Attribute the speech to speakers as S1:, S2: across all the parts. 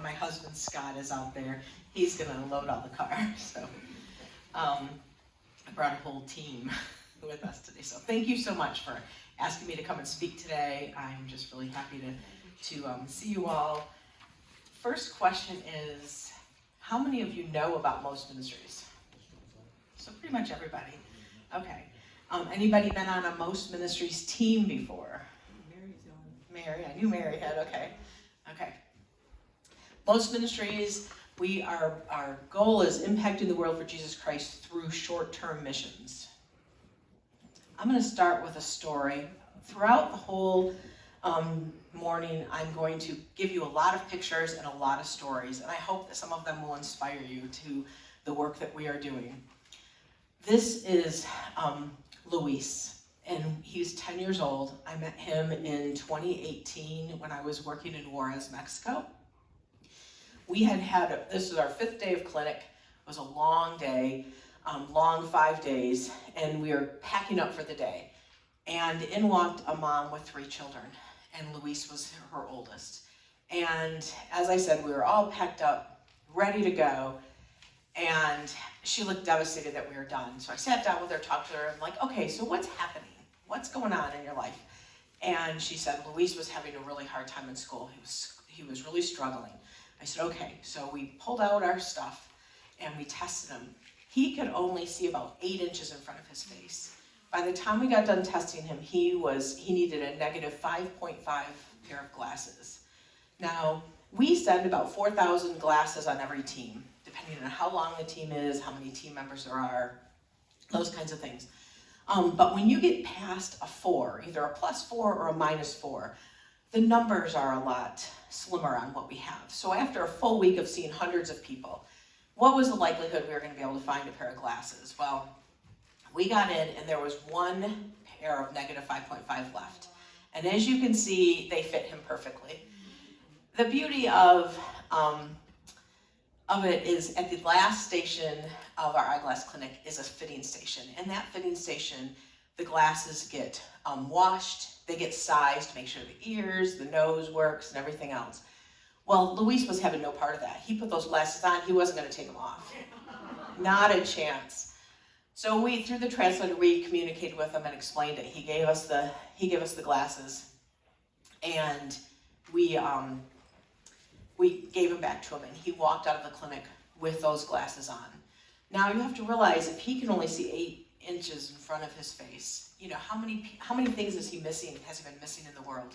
S1: my husband Scott is out there. He's going to load all the cars. So I brought a whole team with us today. So thank you so much for asking me to come and speak today. I'm just really happy to see you all. First question is, how many of you know about Most Ministries? So pretty much everybody. Okay. Anybody been on a Most Ministries team before? Mary, I knew Mary had, okay. Most Ministries, our goal is impacting the world for Jesus Christ through short-term missions. I'm going to start with a story. Throughout the whole morning, I'm going to give you a lot of pictures and a lot of stories, and I hope that some of them will inspire you to the work that we are doing. This is Luis, and he's 10 years old. I met him in 2018 when I was working in Juarez, Mexico. This is our 5th day of clinic. It was a long day, long 5 days, and we were packing up for the day. And in walked a mom with 3 children, and Luis was her oldest. And as I said, we were all packed up, ready to go, and she looked devastated that we were done. So I sat down with her, talked to her, and like, okay, so what's happening? What's going on in your life? And she said, Luis was having a really hard time in school. He was really struggling. I said, okay. So we pulled out our stuff and we tested him. He could only see about 8 inches in front of his face. By the time we got done testing him, he needed a negative 5.5 pair of glasses. Now, we send about 4,000 glasses on every team, depending on how long the team is, how many team members there are, those kinds of things. But when you get past a 4, either a +4 or a -4, the numbers are a lot slimmer on what we have. So after a full week of seeing hundreds of people, what was the likelihood we were going to be able to find a pair of glasses? Well, we got in and there was 1 pair of negative 5.5 left. And as you can see, they fit him perfectly. The beauty of it is at the last station of our eyeglass clinic is a fitting station. And that fitting station, the glasses get washed, they get sized to make sure the ears, the nose works, and everything else. Well, Luis was having no part of that. He put those glasses on, he wasn't going to take them off. Not a chance. So through the translator, we communicated with him and explained it. He gave us the glasses, and we gave them back to him, and he walked out of the clinic with those glasses on. Now you have to realize, if he can only see 8 inches in front of his face, you know, how many things is he missing, has he been missing in the world?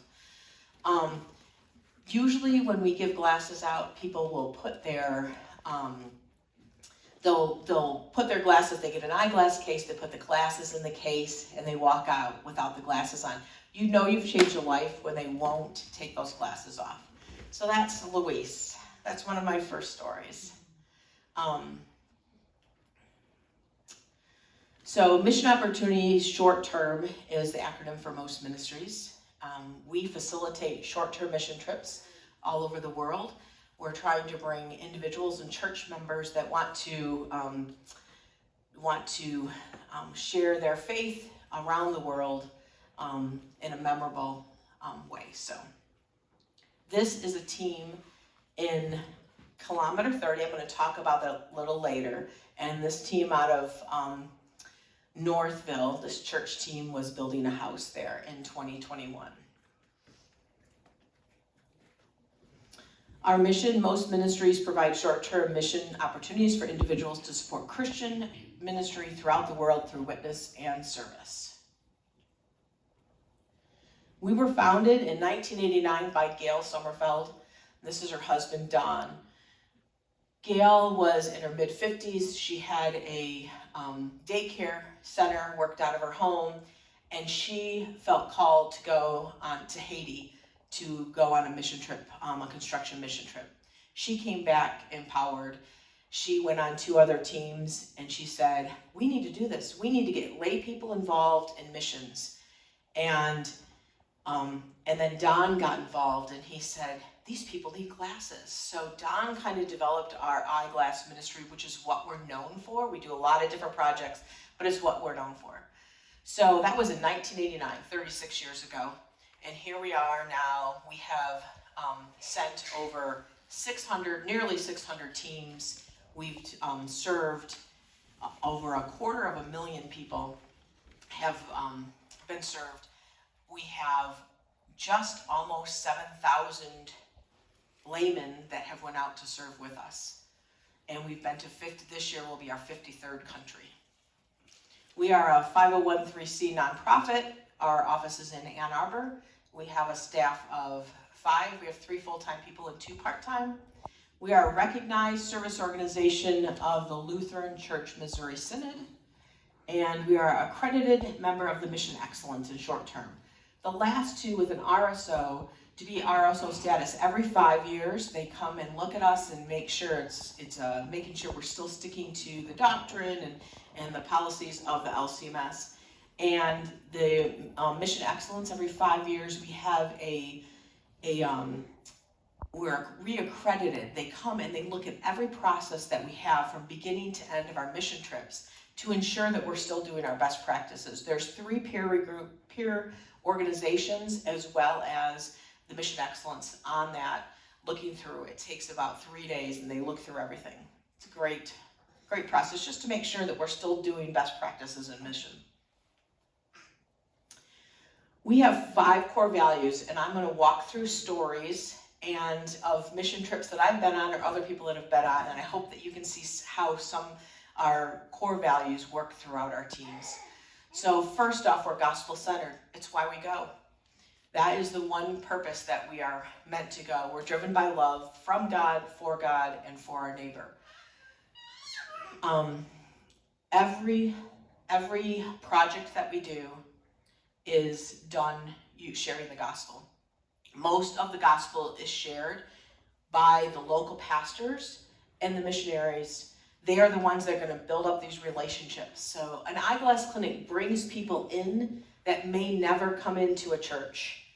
S1: Usually when we give glasses out, people will put their, they'll put their glasses, they get an eyeglass case, they put the glasses in the case, and they walk out without the glasses on. You know you've changed a life when they won't take those glasses off. So that's Luis. That's one of my first stories. So Mission Opportunities Short Term is the acronym for Most Ministries. We facilitate short-term mission trips all over the world. We're trying to bring individuals and church members that want to share their faith around the world in a memorable way. So this is a team in Kilometer 30. I'm going to talk about that a little later. And this team out of Northville, this church team, was building a house there in 2021. Our mission, Most Ministries provide short-term mission opportunities for individuals to support Christian ministry throughout the world through witness and service. We were founded in 1989 by Gail Sommerfeld. This is her husband, Don. Gail was in her mid-50s. She had a daycare center, worked out of her home, and she felt called to go on to Haiti to go on a mission trip, a construction mission trip. She came back empowered. She went on 2 other teams, and she said, we need to do this. We need to get lay people involved in missions. And then Don got involved, and he said, these people need glasses. So Don kind of developed our eyeglass ministry, which is what we're known for. We do a lot of different projects, but it's what we're known for. So that was in 1989, 36 years ago. And here we are now. We have sent over nearly 600 teams. We've served over 250,000 people have been served. We have just almost 7,000 laymen that have went out to serve with us. And we've been to this year will be our 53rd country. We are a 501(c)(3) nonprofit. Our office is in Ann Arbor. We have a staff of 5. We have 3 full-time people and 2 part-time. We are a recognized service organization of the Lutheran Church Missouri Synod, and we are an accredited member of the Mission Excellence in short term. The last 2 with an RSO, to be RSO status, every 5 years they come and look at us and make sure making sure we're still sticking to the doctrine and the policies of the LCMS. And the Mission Excellence, every 5 years we have we're reaccredited. They come and they look at every process that we have from beginning to end of our mission trips to ensure that we're still doing our best practices. There's 3 peer organizations as well as the Mission Excellence on that, looking through. It takes about 3 days and they look through everything. It's a great process just to make sure that we're still doing best practices in mission. We have 5 core values, and I'm going to walk through stories and of mission trips that I've been on or other people that have been on, and I hope that you can see how our core values work throughout our teams. So first off, we're gospel-centered. It's why we go. That is the one purpose that we are meant to go. We're driven by love from God, and for our neighbor. Every project that we do is done sharing the gospel. Most of the gospel is shared by the local pastors and the missionaries. They are the ones that are going to build up these relationships. So an eyeglass clinic brings people in that may never come into a church.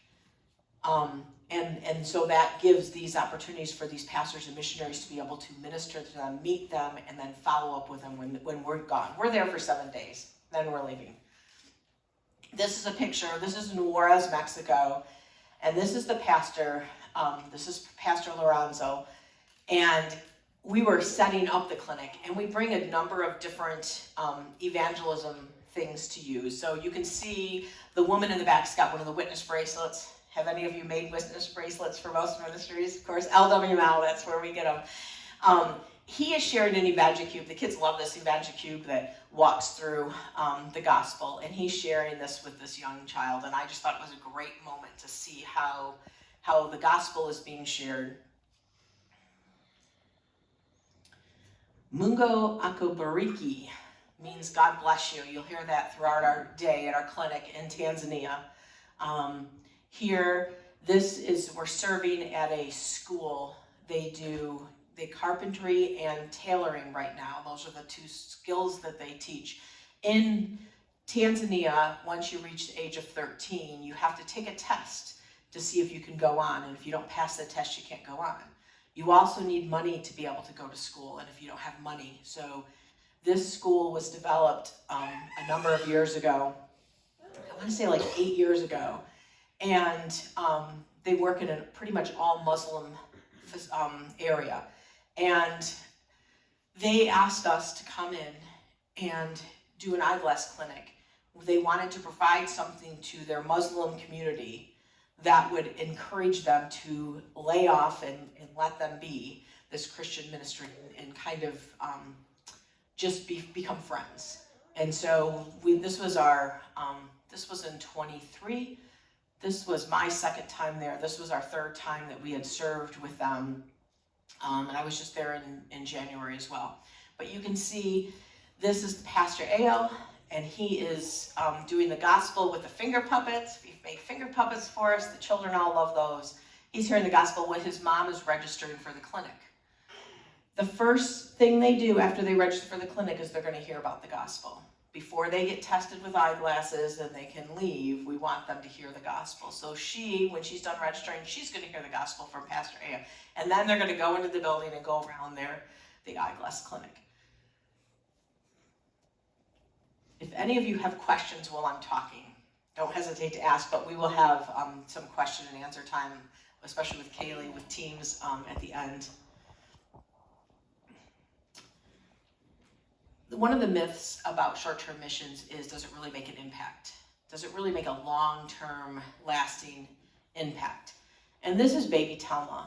S1: And so that gives these opportunities for these pastors and missionaries to be able to minister to them, meet them, and then follow up with them when we're gone. We're there for 7 days, then we're leaving. This is a picture. This is in Juarez, Mexico. And this is the pastor. This is Pastor Lorenzo. And we were setting up the clinic. And we bring a number of different evangelism things to use. So you can see the woman in the back's got one of the witness bracelets. Have any of you made witness bracelets for most ministries? Of course, LWML, that's where we get them. He is sharing an EvangeCube. The kids love this EvangeCube that walks through the gospel, and he's sharing this with this young child. And I just thought it was a great moment to see how the gospel is being shared. Mungu akubariki means God bless you. You'll hear that throughout our day at our clinic in Tanzania. Here, we're serving at a school. They do the carpentry and tailoring right now. Those are the 2 skills that they teach. In Tanzania, once you reach the age of 13, you have to take a test to see if you can go on. And if you don't pass the test, you can't go on. You also need money to be able to go to school, and if you don't have money. So this school was developed a number of years ago. I want to say like 8 years ago. And they work in a pretty much all Muslim area. And they asked us to come in and do an eyeglass clinic. They wanted to provide something to their Muslim community that would encourage them to lay off and let them be this Christian ministry and kind of just become friends. And so this was in 23. This was my 2nd time there. This was our 3rd time that we had served with them. And I was just there in January as well. But you can see this is Pastor Ao, and he is doing the gospel with the finger puppets. We've made finger puppets for us. The children all love those. He's hearing the gospel when his mom is registering for the clinic. The first thing they do after they register for the clinic is they're going to hear about the gospel. Before they get tested with eyeglasses and they can leave, we want them to hear the gospel. So when she's done registering, she's going to hear the gospel from Pastor Ao. And then they're going to go into the building and go around the eyeglass clinic. If any of you have questions while I'm talking, don't hesitate to ask, but we will have some question and answer time especially with Kaylee, with teams at the end. One of the myths about short-term missions is, does it really make an impact? Does it really make a long-term, lasting impact? And this is baby Telma.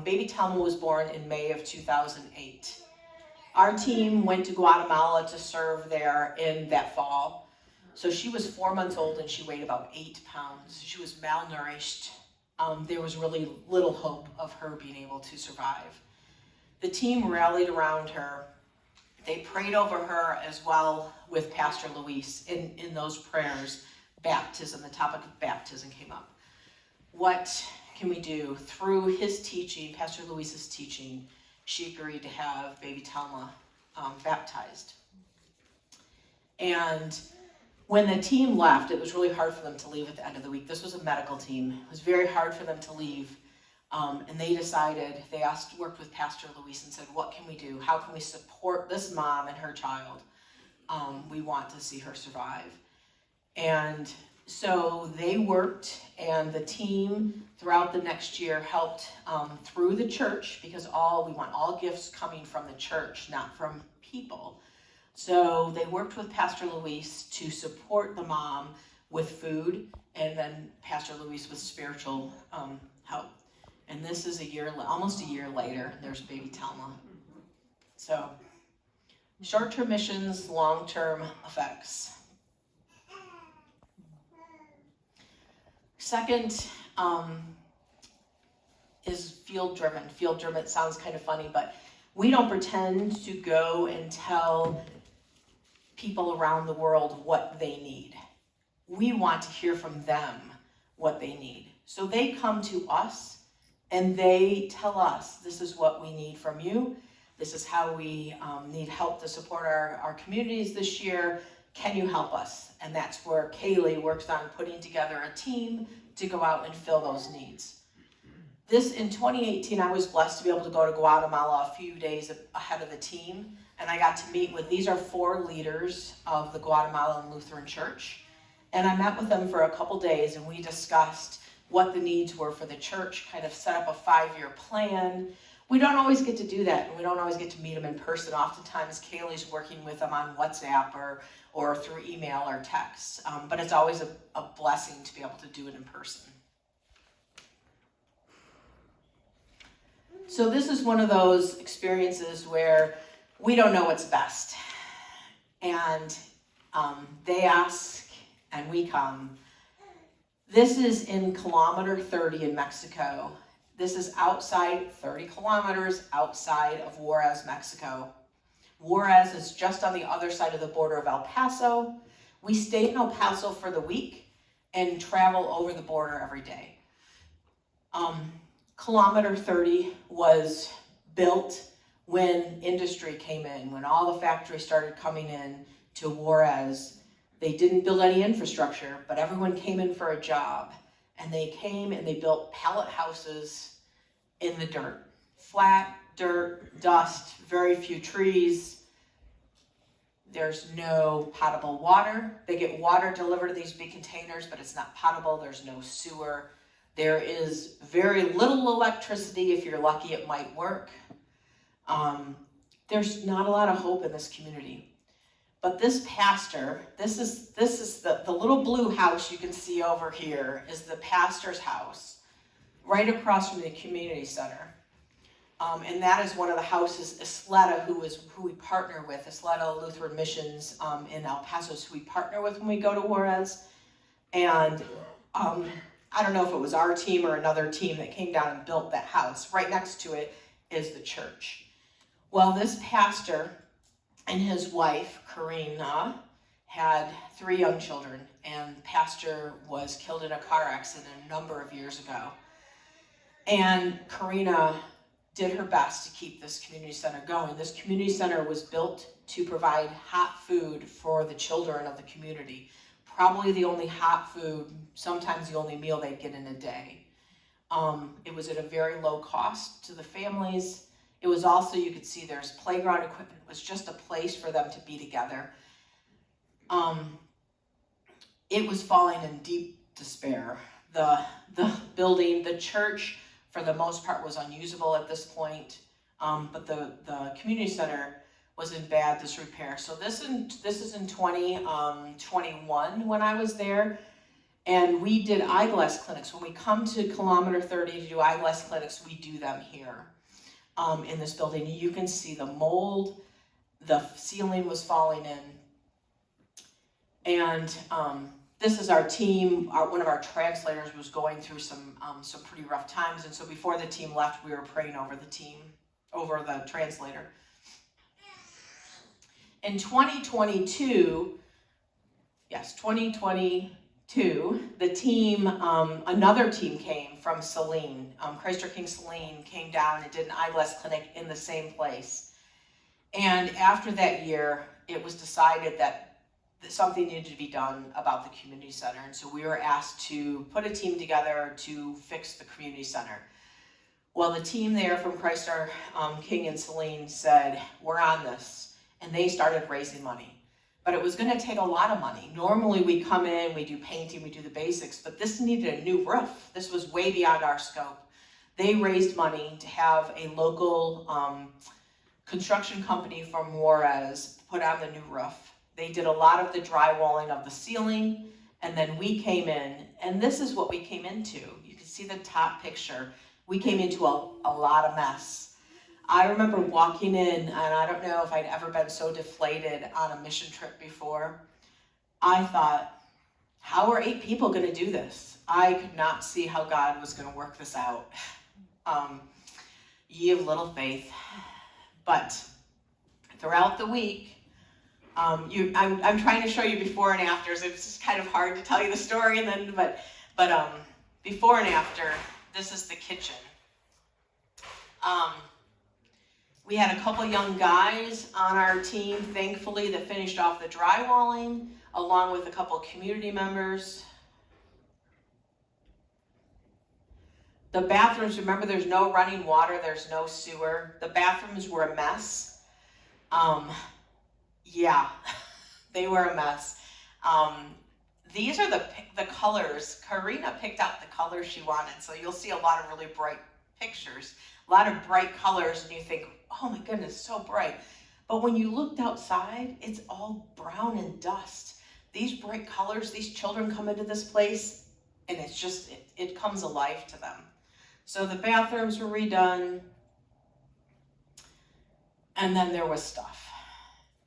S1: Baby Telma was born in May of 2008. Our team went to Guatemala to serve there in that fall. So she was 4 months old and she weighed about 8 pounds. She was malnourished. There was really little hope of her being able to survive. The team rallied around her. They prayed over her as well with Pastor Luis. In those prayers, baptism, the topic of baptism came up. What can we do? Through his teaching, Pastor Luis's teaching, she agreed to have baby Telma baptized. And when the team left, it was really hard for them to leave at the end of the week. This was a medical team. It was very hard for them to leave. And they worked with Pastor Luis and said, what can we do? How can we support this mom and her child? We want to see her survive. And so they worked, and the team throughout the next year helped through the church, because we want all gifts coming from the church, not from people. So they worked with Pastor Luis to support the mom with food, and then Pastor Luis with spiritual help. And this is almost a year later, there's baby Telma. So short-term missions, long-term effects. Second is field-driven. Field-driven sounds kind of funny, but we don't pretend to go and tell people around the world what they need. We want to hear from them what they need. So they come to us and they tell us, this is what we need from you. This is how we need help to support our communities this year. Can you help us? And that's where Kaylee works on putting together a team to go out and fill those needs. In 2018, I was blessed to be able to go to Guatemala a few days ahead of the team, and I got to meet with, these are 4 leaders of the Guatemalan Lutheran Church, and I met with them for a couple days, and we discussed what the needs were for the church, kind of set up a 5-year plan. We don't always get to do that, and we don't always get to meet them in person. Oftentimes, Kaylee's working with them on WhatsApp or through email or text, but it's always a blessing to be able to do it in person. So this is one of those experiences where we don't know what's best. And they ask, and we come. This is in kilometer 30 in Mexico. This is 30 kilometers outside of Juarez, Mexico. Juarez is just on the other side of the border of El Paso. We stay in El Paso for the week and travel over the border every day. Kilometer 30 was built when industry came in, when all the factories started coming in to Juarez. They didn't build any infrastructure, but everyone came in for a job. And they came and they built pallet houses in the dirt. Flat, dirt, dust, very few trees. There's no potable water. They get water delivered to these big containers, but it's not potable. There's no sewer. There is very little electricity. If you're lucky, it might work. There's not a lot of hope in this community. But this pastor, this is the little blue house you can see over here is the pastor's house, right across from the community center. And that is one of the houses, Isleta, who we partner with, Isleta Lutheran Missions in El Paso, who we partner with when we go to Juarez. And I don't know if it was our team or another team that came down and built that house. Right next to it is the church. Well, this pastor and his wife, Karina, had 3 young children, and the pastor was killed in a car accident a number of years ago. And Karina did her best to keep this community center going. This community center was built to provide hot food for the children of the community. Probably the only hot food, sometimes the only meal they'd get in a day. It was at a very low cost to the families. It was also, you could see there's playground equipment. It was just a place for them to be together. It was falling in deep despair the building. The church, for the most part, was unusable at this point, but the community center was in bad disrepair. So this is in 2021 when I was there, and we did eyeglass clinics. When we come to kilometer 30 to do eyeglass clinics, we do them here in this building. You can see the mold, the ceiling was falling in, and this is our team. One of our translators was going through some pretty rough times, and so before the team left, we were praying over the translator. In 2022, the team, another team came from Saline. Christ Our King Saline came down and did an eyeglass clinic in the same place. And after that year, it was decided that something needed to be done about the community center. And so we were asked to put a team together to fix the community center. Well, the team there from Christ Our King and Saline said, we're on this. And they started raising money. But it was going to take a lot of money. Normally we come in, we do painting, we do the basics, but this needed a new roof. This was way beyond our scope. They raised money to have a local construction company from Juarez put on the new roof. They did a lot of the drywalling of the ceiling, and then we came in, and this is what we came into. You can see the top picture. We came into a lot of mess. I remember walking in, and I don't know if I'd ever been so deflated on a mission trip before. I thought, how are 8 people going to do this? I could not see how God was going to work this out. Ye of little faith. But throughout the week, I'm trying to show you before and afters. It's just kind of hard to tell you the story, and then but before and after, this is the kitchen. We had a couple young guys on our team, thankfully, that finished off the drywalling, along with a couple community members. The bathrooms, remember, there's no running water, there's no sewer. The bathrooms were a mess. Yeah, they were a mess. These are the colors. Karina picked out the colors she wanted, so you'll see a lot of really bright pictures, a lot of bright colors, and you think, oh my goodness, so bright. But when you looked outside, it's all brown and dust. These bright colors, these children come into this place, and it's just, it comes alive to them. So the bathrooms were redone, and then there was stuff.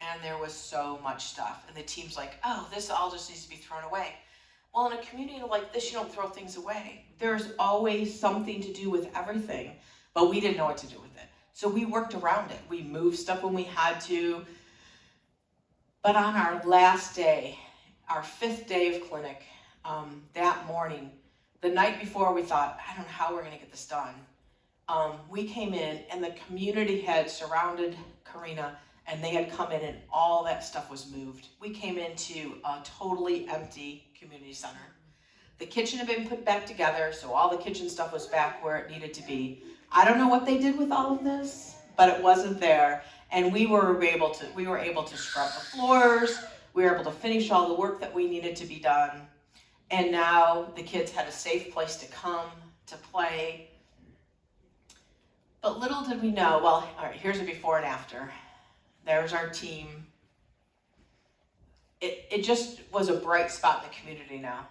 S1: And there was so much stuff. And the team's like, oh, this all just needs to be thrown away. Well, in a community like this, you don't throw things away. There's always something to do with everything, but we didn't know what to do with it. So we worked around it. We moved stuff when we had to. But on our last day, our 5th day of clinic, that morning, the night before, we thought, I don't know how we're going to get this done. We came in, and the community had surrounded Karina, and they had come in, and all that stuff was moved. We came into a totally empty community center. The kitchen had been put back together, so all the kitchen stuff was back where it needed to be. I don't know what they did with all of this, but it wasn't there. And we were able to scrub the floors. We were able to finish all the work that we needed to be done. And now the kids had a safe place to come, to play. But little did we know, well, all right, here's a before and after. There's our team. It just was a bright spot in the community now.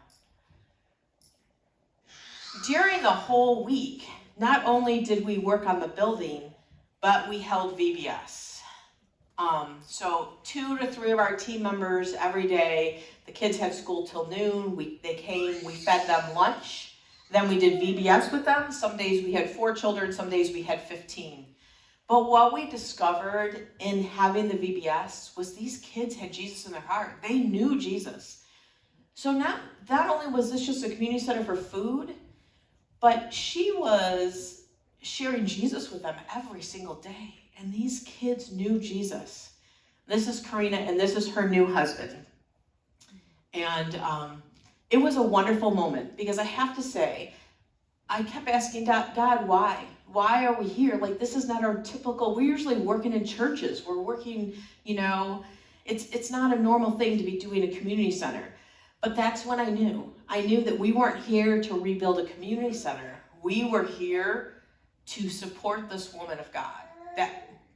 S1: During the whole week, not only did we work on the building, but we held VBS. So 2 to 3 of our team members every day, the kids had school till noon. They came, we fed them lunch. Then we did VBS with them. Some days we had 4 children, some days we had 15. But what we discovered in having the VBS was these kids had Jesus in their heart. They knew Jesus. So not only was this just a community center for food, but she was sharing Jesus with them every single day. And these kids knew Jesus. This is Karina, and this is her new husband. And it was a wonderful moment, because I have to say, I kept asking God, why? Why are we here? Like, this is not our typical, we're usually working in churches. We're working, it's not a normal thing to be doing a community center. But that's when I knew that we weren't here to rebuild a community center. We were here to support this woman of God,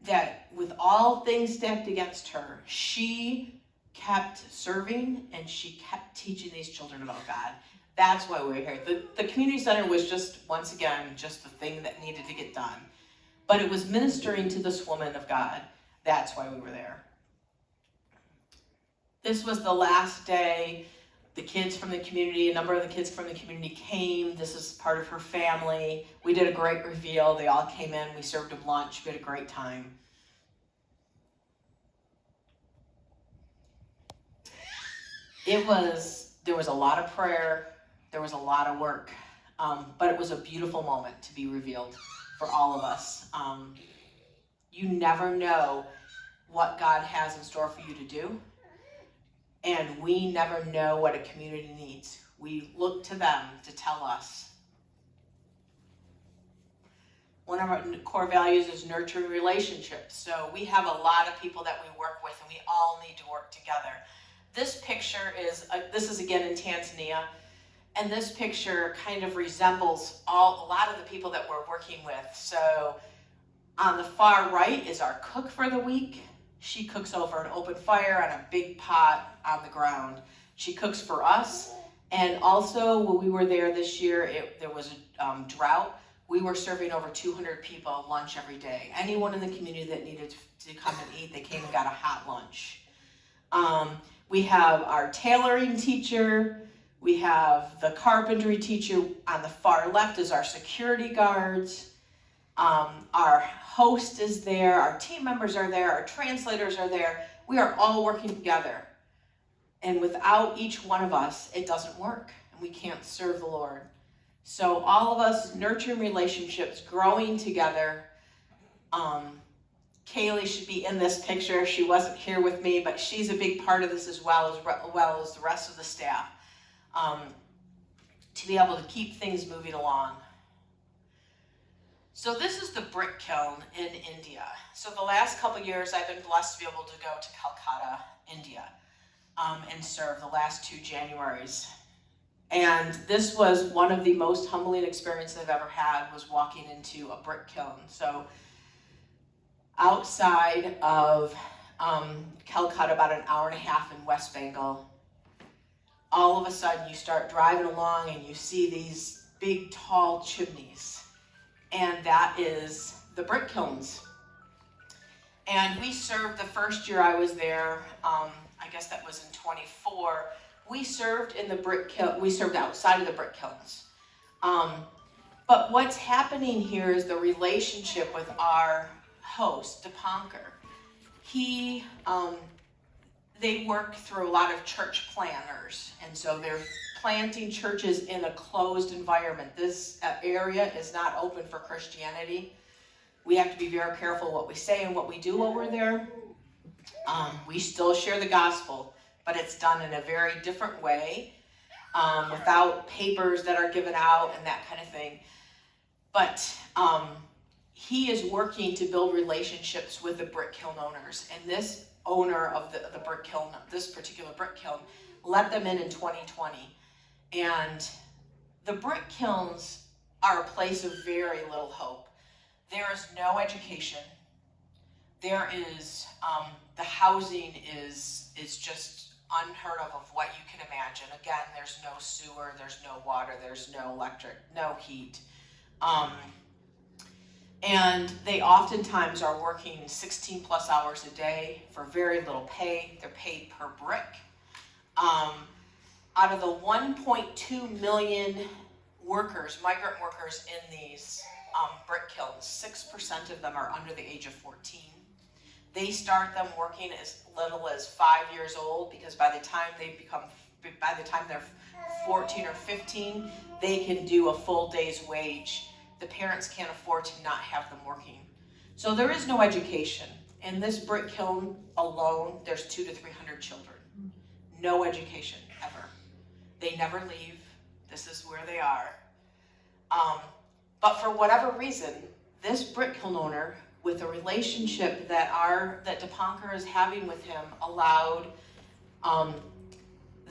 S1: that with all things stacked against her, she kept serving and she kept teaching these children about God. That's why we were here. The community center was just, once again, just the thing that needed to get done. But it was ministering to this woman of God. That's why we were there. This was the last day. The kids from the community, a number of the kids from the community came. This is part of her family. We did a great reveal. They all came in. We served them lunch. We had a great time. There was a lot of prayer. There was a lot of work. But it was a beautiful moment to be revealed for all of us. You never know what God has in store for you to do. And we never know what a community needs. We look to them to tell us. One of our core values is nurturing relationships. So we have a lot of people that we work with, and we all need to work together. This picture this is again in Tanzania, and this picture kind of resembles a lot of the people that we're working with. So on the far right is our cook for the week. She cooks over an open fire on a big pot on the ground. She cooks for us. And also, when we were there this year, there was a drought. We were serving over 200 people lunch every day. Anyone in the community that needed to come and eat, they came and got a hot lunch. We have our tailoring teacher. We have the carpentry teacher. On the far left is our security guards. Our host is there, our team members are there, our translators are there. We are all working together. And without each one of us, it doesn't work, and we can't serve the Lord. So all of us nurturing relationships, growing together. Kaylee should be in this picture. She wasn't here with me, but she's a big part of this as well as the rest of the staff, to be able to keep things moving along. So this is the brick kiln in India. So the last couple of years, I've been blessed to be able to go to Calcutta, India, and serve the last 2 Januaries. And this was one of the most humbling experiences I've ever had, was walking into a brick kiln. So outside of Calcutta, about an hour and a half in West Bengal, all of a sudden you start driving along and you see these big, tall chimneys. And that is the brick kilns. And we served the first year I was there, I guess that was in 24. We served in the brick kiln. We served outside of the brick kilns. But what's happening here is the relationship with our host, Dipankar. They work through a lot of church planners, and so they're planting churches in a closed environment. This area is not open for Christianity. We have to be very careful what we say and what we do while we're there. We still share the gospel, but it's done in a very different way, without papers that are given out and that kind of thing. But he is working to build relationships with the brick kiln owners, and this owner of the brick kiln, this particular brick kiln, let them in 2020. And the brick kilns are a place of very little hope. There is no education. There is, the housing is just unheard of what you can imagine. Again, there's no sewer, there's no water, there's no electric, no heat. And they oftentimes are working 16 plus hours a day for very little pay. They're paid per brick. Out of the 1.2 million workers, migrant workers in these brick kilns, 6% of them are under the age of 14. They start them working as little as 5 years old, because by the time they're 14 or 15, they can do a full day's wage. The parents can't afford to not have them working. So there is no education. In this brick kiln alone, there's 200 to 300 children. No education, ever. They never leave. This is where they are. But for whatever reason, this brick kiln owner, with the relationship that Dipankar is having with him, allowed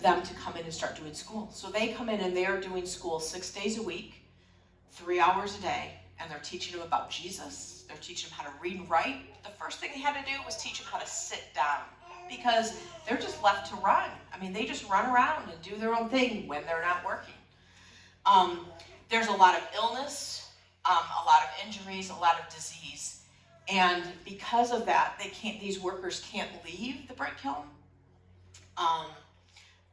S1: them to come in and start doing school. So they come in and they are doing school 6 days a week, 3 hours a day, and they're teaching them about Jesus. They're teaching them how to read and write. The first thing they had to do was teach them how to sit down, because they're just left to run. I mean, they just run around and do their own thing when they're not working. There's a lot of illness, a lot of injuries, a lot of disease. And because of that, these workers can't leave the brick kiln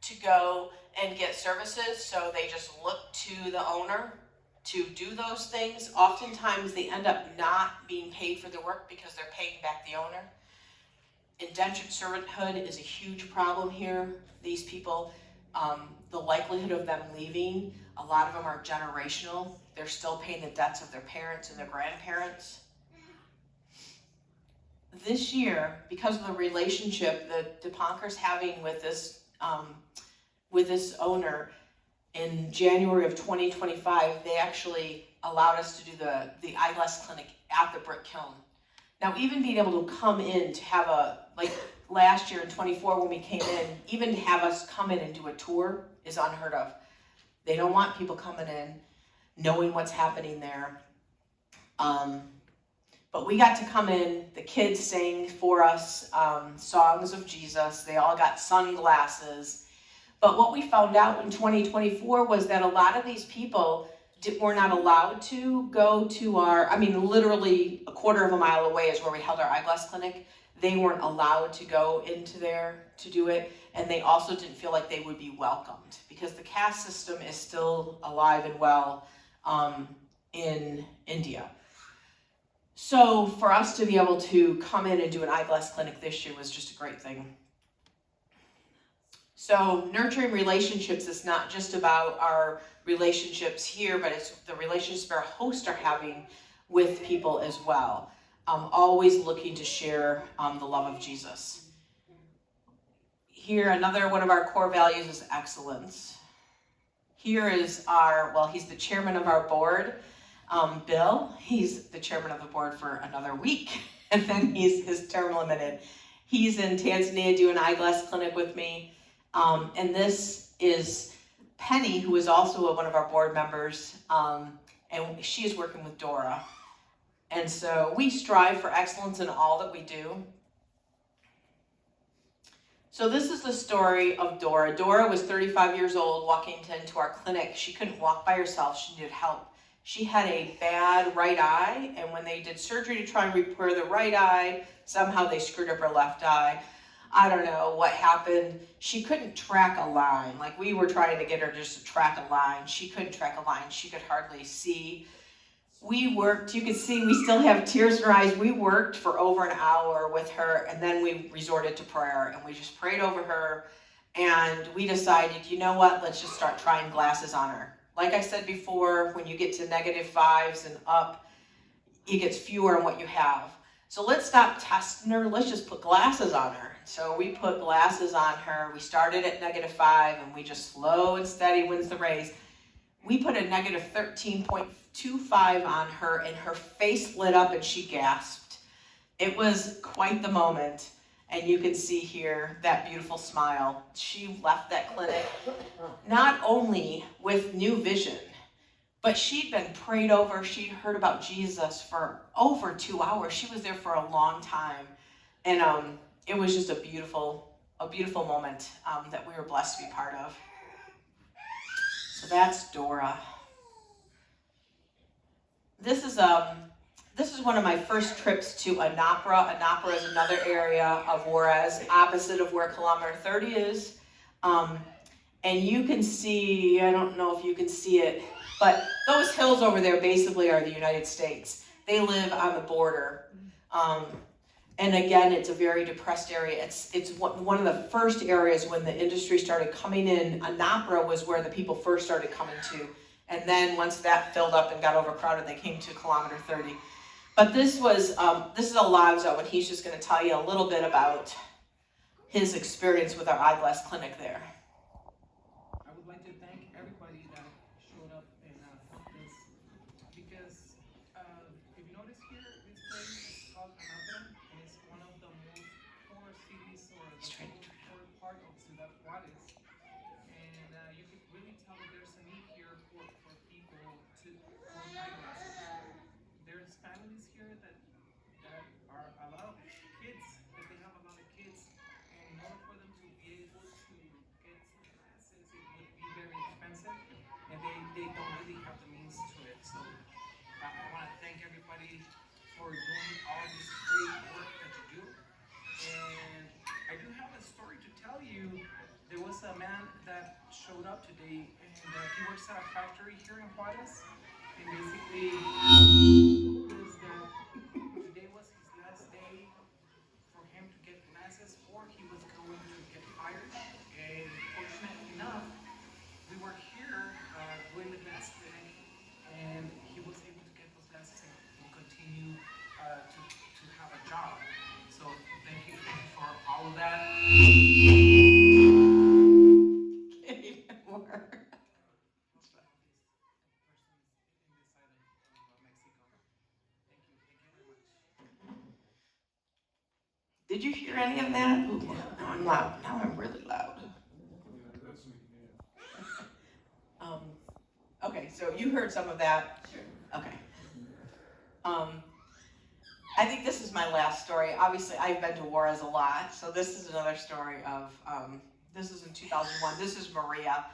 S1: to go and get services, so they just look to the owner to do those things. Oftentimes they end up not being paid for their work because they're paying back the owner. Indentured servanthood is a huge problem here. These people, the likelihood of them leaving, a lot of them are generational. They're still paying the debts of their parents and their grandparents. This year, because of the relationship that DePonker's having with this owner, in January of 2025, they actually allowed us to do the eyeglass clinic at the brick kiln. Now, even being able to come in to have like last year in 24 when we came in, even to have us come in and do a tour is unheard of. They don't want people coming in, knowing what's happening there. But we got to come in, the kids sang for us songs of Jesus. They all got sunglasses. But what we found out in 2024 was that a lot of these people were not allowed to go to literally a quarter of a mile away is where we held our eyeglass clinic. They weren't allowed to go into there to do it. And they also didn't feel like they would be welcomed, because the caste system is still alive and well in India. So for us to be able to come in and do an eyeglass clinic this year was just a great thing. So nurturing relationships is not just about our relationships here, but it's the relationships our hosts are having with people as well. Always looking to share the love of Jesus. Here, another one of our core values is excellence. Here is he's the chairman of our board, Bill. He's the chairman of the board for another week, and then his term limited. He's in Tanzania doing an eyeglass clinic with me. And this is Penny, who is also one of our board members, and she is working with Dora. And so we strive for excellence in all that we do. So this is the story of Dora. Dora was 35 years old, walking into our clinic. She couldn't walk by herself. She needed help. She had a bad right eye, and when they did surgery to try and repair the right eye, somehow they screwed up her left eye. I don't know what happened. She couldn't track a line. Like, we were trying to get her just to track a line. She couldn't track a line. She could hardly see. We worked, you can see we still have tears in her eyes. We worked for over an hour with her, and then we resorted to prayer, and we just prayed over her, and we decided, you know what, let's just start trying glasses on her. Like I said before, when you get to -5s and up, it gets fewer in what you have. So let's stop testing her. Let's just put glasses on her. So we put glasses on her. We started at -5, and we just slow and steady wins the race. We put a -13.25 on her, and her face lit up and she gasped. It was quite the moment. And you can see here that beautiful smile. She left that clinic not only with new vision, but she'd been prayed over. She'd heard about Jesus for over 2 hours. She was there for a long time. And it was just a beautiful moment that we were blessed to be part of. So that's Dora. This is one of my first trips to Anapra. Anapra is another area of Juarez, opposite of where Kilometer 30 is. And you can see, I don't know if you can see it, but those hills over there basically are the United States. They live on the border. And again, it's a very depressed area. It's one of the first areas when the industry started coming in. Anapra was where the people first started coming to. And then once that filled up and got overcrowded, they came to Kilometer 30. But this is Alonzo, and he's just going to tell you a little bit about his experience with our eyeglass clinic there.
S2: I would like to thank everybody that showed up and helped us, because if you notice here, this place is called Anapra, and it's one of the most poor cities or the poor part of Ciudad Juarez. He works at a factory here in Juarez, and basically is that today was his last day for him to get glasses, or he was going to get fired. And fortunately enough, we were here doing the glass clinic, and he was able to get those glasses and will continue to have a job. So thank you for all of that.
S1: Did you hear any of that? Ooh, now I'm loud. Now I'm really loud. Okay, so you heard some of that. Sure. Okay. I think this is my last story. Obviously, I've been to Juarez a lot, so this is another story of, this is in 2001. This is Maria,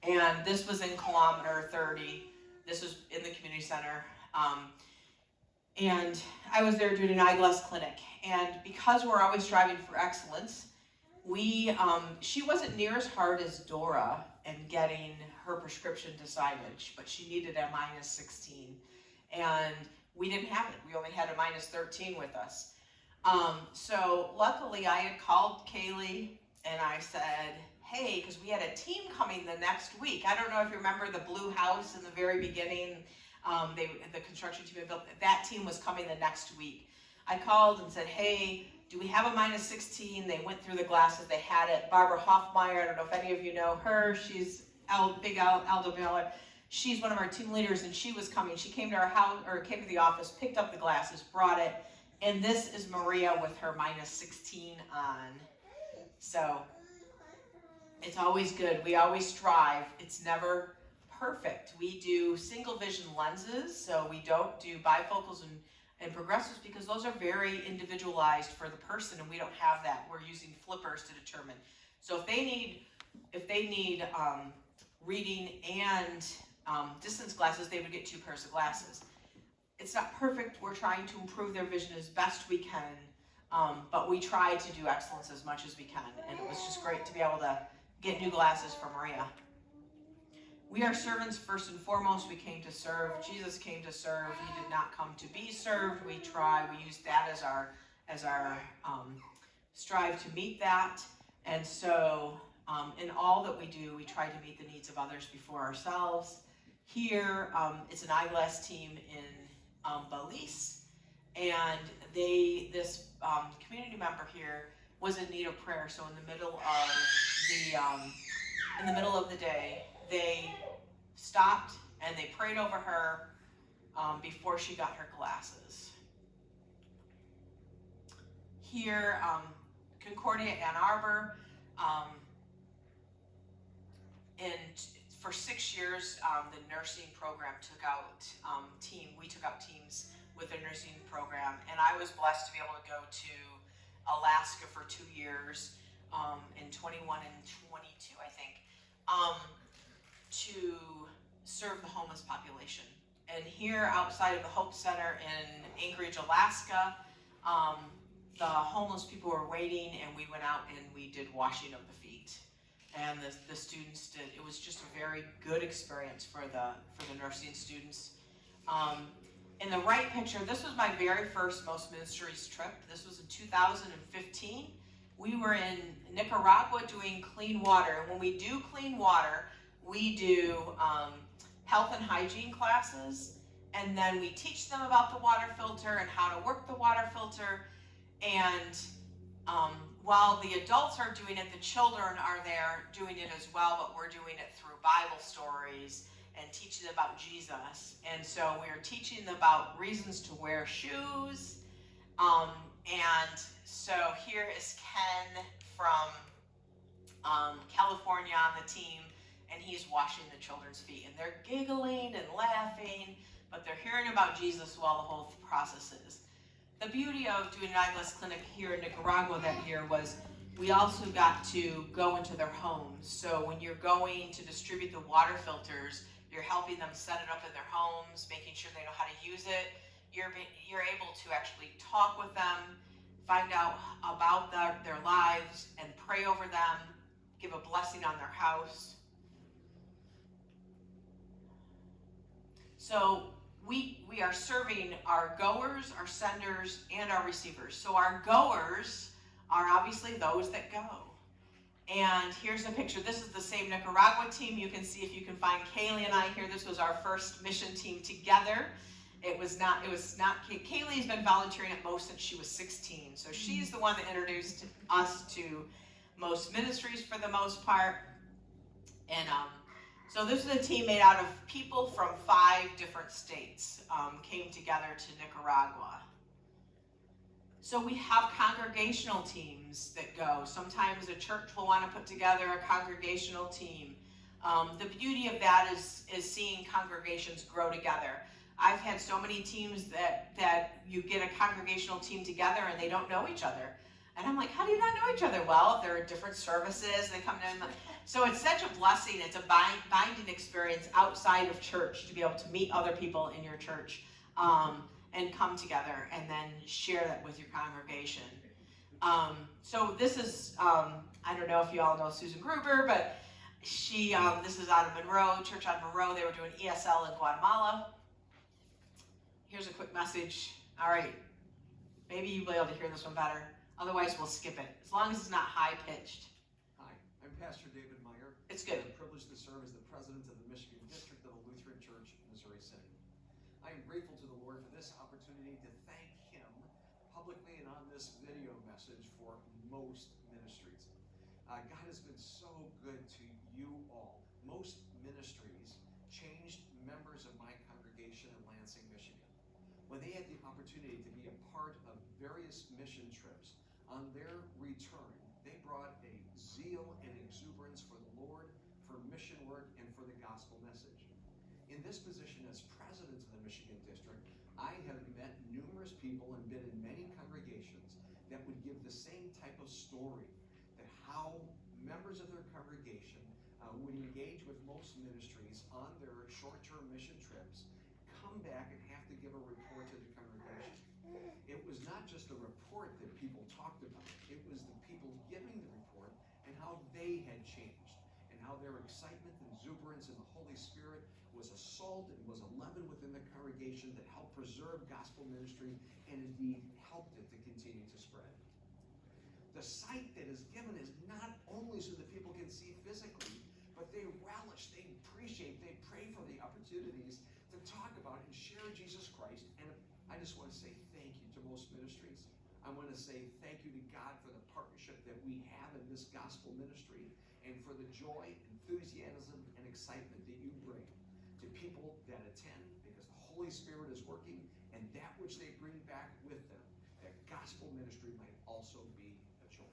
S1: and this was in kilometer 30. This was in the community center. And I was there doing an eyeglass clinic, and because we're always striving for excellence, she wasn't near as hard as Dora in getting her prescription to signage, but she needed a -16, and we didn't have it. We only had a -13 with us. So luckily I had called Kaylee and I said, hey, because we had a team coming the next week. I don't know if you remember the blue house in the very beginning. The construction team had built, that team was coming the next week. I called and said, hey, do we have a -16? They went through the glasses, they had it. Barbara Hoffmeyer, I don't know if any of you know her, she's big LWML. She's one of our team leaders, and she was coming. She came to our house, or came to the office, picked up the glasses, brought it, and this is Maria with her -16 on. So it's always good. We always strive. It's never perfect. We do single vision lenses, so we don't do bifocals and progressives because those are very individualized for the person, and we don't have that. We're using flippers to determine. So if they need reading and distance glasses, they would get 2 pairs of glasses. It's not perfect. We're trying to improve their vision as best we can, but we try to do excellence as much as we can, and it was just great to be able to get new glasses for Maria. We are servants first and foremost. We came to serve. Jesus came to serve. He did not come to be served. We use that as our strive to meet that. And so in all that we do, we try to meet the needs of others before ourselves. Here, it's an eyeglass team in Belize, and this community member here was in need of prayer. So in the middle of the day, they stopped and they prayed over her before she got her glasses. Here, Concordia, Ann Arbor, and for 6 years, the nursing program took out we took out teams with the nursing program, and I was blessed to be able to go to Alaska for 2 years, in 21 and 22, I think, to serve the homeless population. And here outside of the Hope Center in Anchorage, Alaska, the homeless people were waiting, and we went out and we did washing of the feet. And the students did. It was just a very good experience for the nursing students. In the right picture, this was my very first Most Ministries trip. This was in 2015. We were in Nicaragua doing clean water. And when we do clean water, we do health and hygiene classes, and then we teach them about the water filter and how to work the water filter. And while the adults are doing it, the children are there doing it as well, but we're doing it through Bible stories and teaching them about Jesus. And so we're teaching them about reasons to wear shoes. And so here is Ken from California on the team, and he's washing the children's feet. And they're giggling and laughing, but they're hearing about Jesus while the whole process is. The beauty of doing an eyeglass clinic here in Nicaragua that year was we also got to go into their homes. So when you're going to distribute the water filters, you're helping them set it up in their homes, making sure they know how to use it. You're able to actually talk with them, find out about their lives, and pray over them, give a blessing on their house. So we are serving our goers, our senders, and our receivers. So our goers are obviously those that go. And here's a picture. This is the same Nicaragua team. You can see if you can find Kaylee and I here. This was our first mission team together. Kaylee's been volunteering at Most since she was 16. So she's the one that introduced us to Most Ministries for the most part. And so this is a team made out of people from 5 different states, came together to Nicaragua. So we have congregational teams that go. Sometimes a church will want to put together a congregational team. The beauty of that is seeing congregations grow together. I've had so many teams that you get a congregational team together and they don't know each other. And I'm like, how do you not know each other? Well, if there are different services, they come in. So it's such a blessing. It's a binding experience outside of church to be able to meet other people in your church and come together and then share that with your congregation. So this is, I don't know if you all know Susan Gruber, but this is out of Monroe, church out of Monroe. They were doing ESL in Guatemala. Here's a quick message. All right, maybe you'll be able to hear this one better. Otherwise, we'll skip it, as long as it's not high-pitched.
S3: Hi, I'm Pastor David Meyer.
S1: It's good.
S3: I'm privileged to serve as the president of the Michigan District of the Lutheran Church in Missouri City. I am grateful to the Lord for this opportunity to thank Him publicly and on this video message for Most Ministries. God has been so good to you all. Most Ministries changed members of my congregation in Lansing, Michigan. When they had the opportunity to be a part of various mission trips, on their return, they brought a zeal and exuberance for the Lord, for mission work, and for the gospel message. In this position as president of the Michigan District, I have met numerous people and been in many congregations that would give the same type of story, that how members of their congregation would engage with Most Ministries on their short-term mission trips, come back and have to give a report to the congregation. It was not just the report that people talked about, it was the people giving the report and how they had changed, and how their excitement and exuberance in the Holy Spirit was a salt and was a leaven within the congregation that helped preserve gospel ministry and indeed helped it to continue to spread. The sight that is given is not only so that people can see physically, but they relish, they appreciate, they pray for the opportunities to talk about and share Jesus Christ. And I just want to say thank you to Most Ministries. I want to say thank you to God for the partnership that we have in this gospel ministry and for the joy, enthusiasm, and excitement that you bring to people that attend, because the Holy Spirit is working, and that which they bring back with them, that gospel ministry might also be a joy.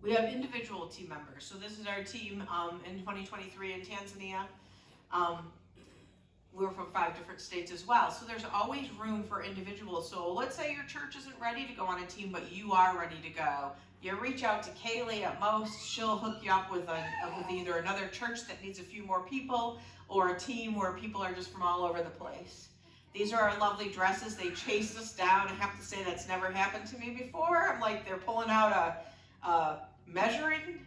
S1: We have individual team members. So this is our team in 2023 in Tanzania. We're from 5 different states as well. So there's always room for individuals. So let's say your church isn't ready to go on a team, but you are ready to go. You reach out to Kaylee at Most. She'll hook you up with either another church that needs a few more people, or a team where people are just from all over the place. These are our lovely dresses. They chased us down. I have to say that's never happened to me before. I'm like, they're pulling out a measuring,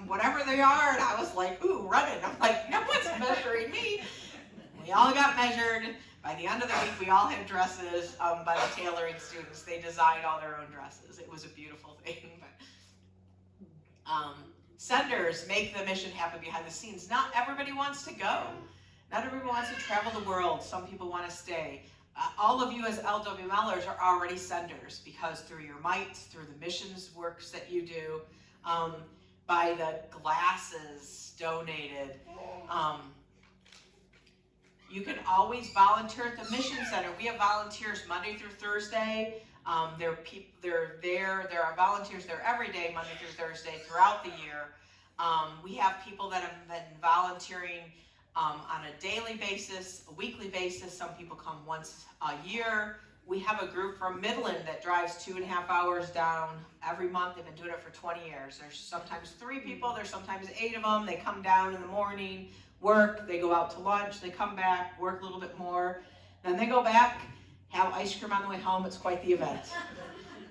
S1: whatever they are, and I was like, ooh, running. I'm like, no one's measuring me. We all got measured. By the end of the week, we all had dresses by the tailoring students. They designed all their own dresses. It was a beautiful thing. But senders make the mission happen behind the scenes. Not everybody wants to go. Not everyone wants to travel the world. Some people want to stay. All of you as LWMLers are already senders, because through your mites, through the missions works that you do, by the glasses donated, you can always volunteer at the Mission Center. We have volunteers Monday through Thursday. There are volunteers there every day, Monday through Thursday, throughout the year. We have people that have been volunteering on a daily basis, a weekly basis. Some people come once a year. We have a group from Midland that drives 2.5 hours down every month. They've been doing it for 20 years. There's sometimes 3 people, there's sometimes 8 of them. They come down in the morning, work, they go out to lunch, they come back, work a little bit more, then they go back, have ice cream on the way home. It's quite the event.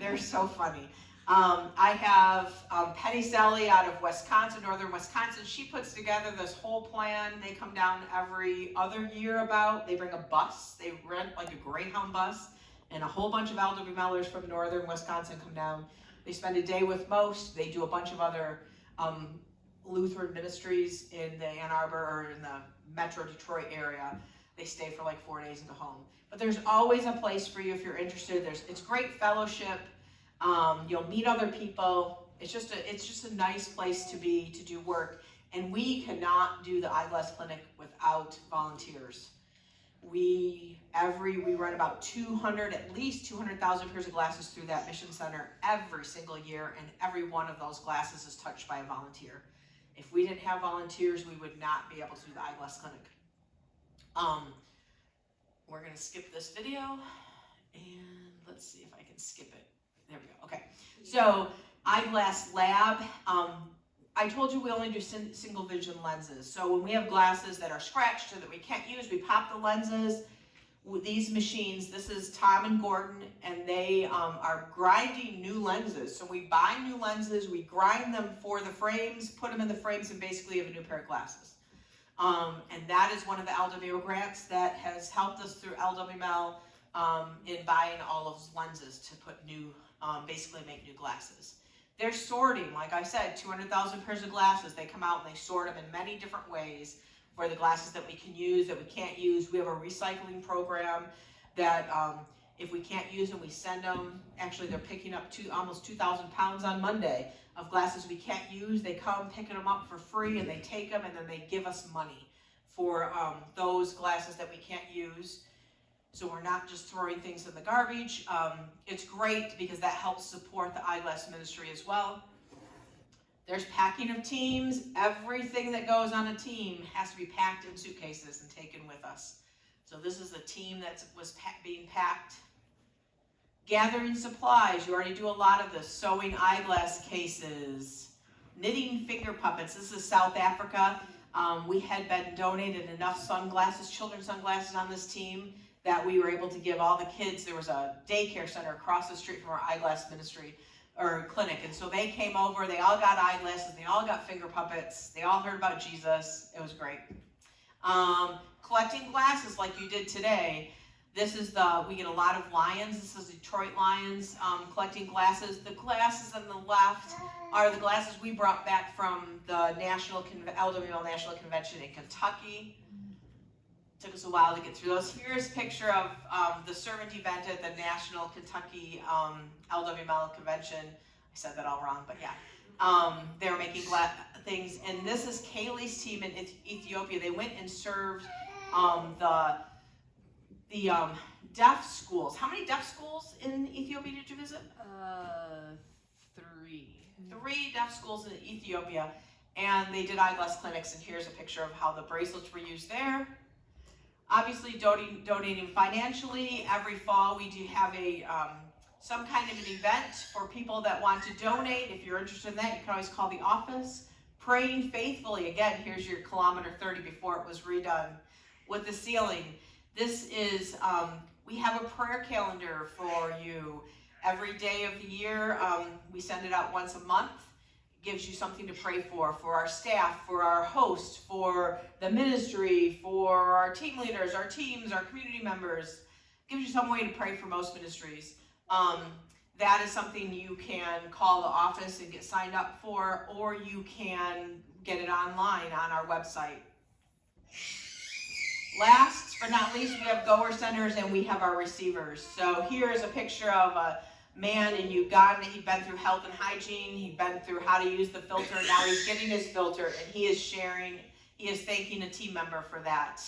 S1: They're so funny. I have Penny Sally out of Wisconsin, northern Wisconsin. She puts together this whole plan. They come down every other year about. They bring a bus. They rent like a Greyhound bus, and a whole bunch of LWMLers from northern Wisconsin come down. They spend a day with most. They do a bunch of other Lutheran ministries in the Ann Arbor or in the Metro Detroit area. They stay for like 4 days and go home. But there's always a place for you if you're interested. It's great fellowship. You'll meet other people. It's just a nice place to be, to do work. And we cannot do the eyeglass clinic without volunteers. We run about at least 200,000 pairs of glasses through that mission center every single year, and every one of those glasses is touched by a volunteer. If we didn't have volunteers, we would not be able to do the eyeglass clinic. We're gonna skip this video, and let's see if I can skip it. There we go, okay. So, eyeglass lab. I told you we only do single vision lenses. So when we have glasses that are scratched or that we can't use, we pop the lenses with these machines. This is Tom and Gordon, and they are grinding new lenses. So we buy new lenses, we grind them for the frames, put them in the frames, and basically have a new pair of glasses. And that is one of the LWO grants that has helped us through LWML in buying all of those lenses to put new, basically make new glasses. They're sorting, like I said, 200,000 pairs of glasses. They come out and they sort them in many different ways for the glasses that we can use, that we can't use. We have a recycling program that if we can't use them, we send them. Actually, they're picking up almost 2,000 pounds on Monday of glasses we can't use. They come picking them up for free, and they take them, and then they give us money for those glasses that we can't use. So we're not just throwing things in the garbage. It's great because that helps support the eyeglass ministry as well. There's packing of teams. Everything that goes on a team has to be packed in suitcases and taken with us. So this is the team that was being packed. Gathering supplies. You already do a lot of this. Sewing eyeglass cases. Knitting finger puppets. This is South Africa. We had been donated enough sunglasses, children's sunglasses on this team, that we were able to give all the kids. There was a daycare center across the street from our eyeglass ministry or clinic, and so they came over. They all got eyeglasses. They all got finger puppets. They all heard about Jesus. It was great. Collecting glasses like you did today. This is we get a lot of Lions. This is Detroit Lions collecting glasses. The glasses on the left are the glasses we brought back from the LWML National Convention in Kentucky. Took us a while to get through those. Here's a picture of the servant event at the National Kentucky LWML Convention. I said that all wrong, but yeah. They were making things, and this is Kaylee's team in Ethiopia. They went and served the deaf schools. How many deaf schools in Ethiopia did you visit?
S4: 3.
S1: 3 deaf schools in Ethiopia, and they did eyeglass clinics, and here's a picture of how the bracelets were used there. Obviously, donating financially. Every fall, we do have some kind of an event for people that want to donate. If you're interested in that, you can always call the office. Praying faithfully. Again, here's your kilometer 30 before it was redone with the ceiling. This is, we have a prayer calendar for you. Every day of the year, we send it out once a month. Gives you something to pray for our staff, for our host, for the ministry, for our team leaders, our teams, our community members. Gives you some way to pray for most ministries. That is something you can call the office and get signed up for, or you can get it online on our website. Last but not least, we have goer centers and we have our receivers. So here is a picture of a man in Uganda. He'd been through health and hygiene. He'd been through how to use the filter. Now he's getting his filter, and he is sharing. He is thanking a team member for that.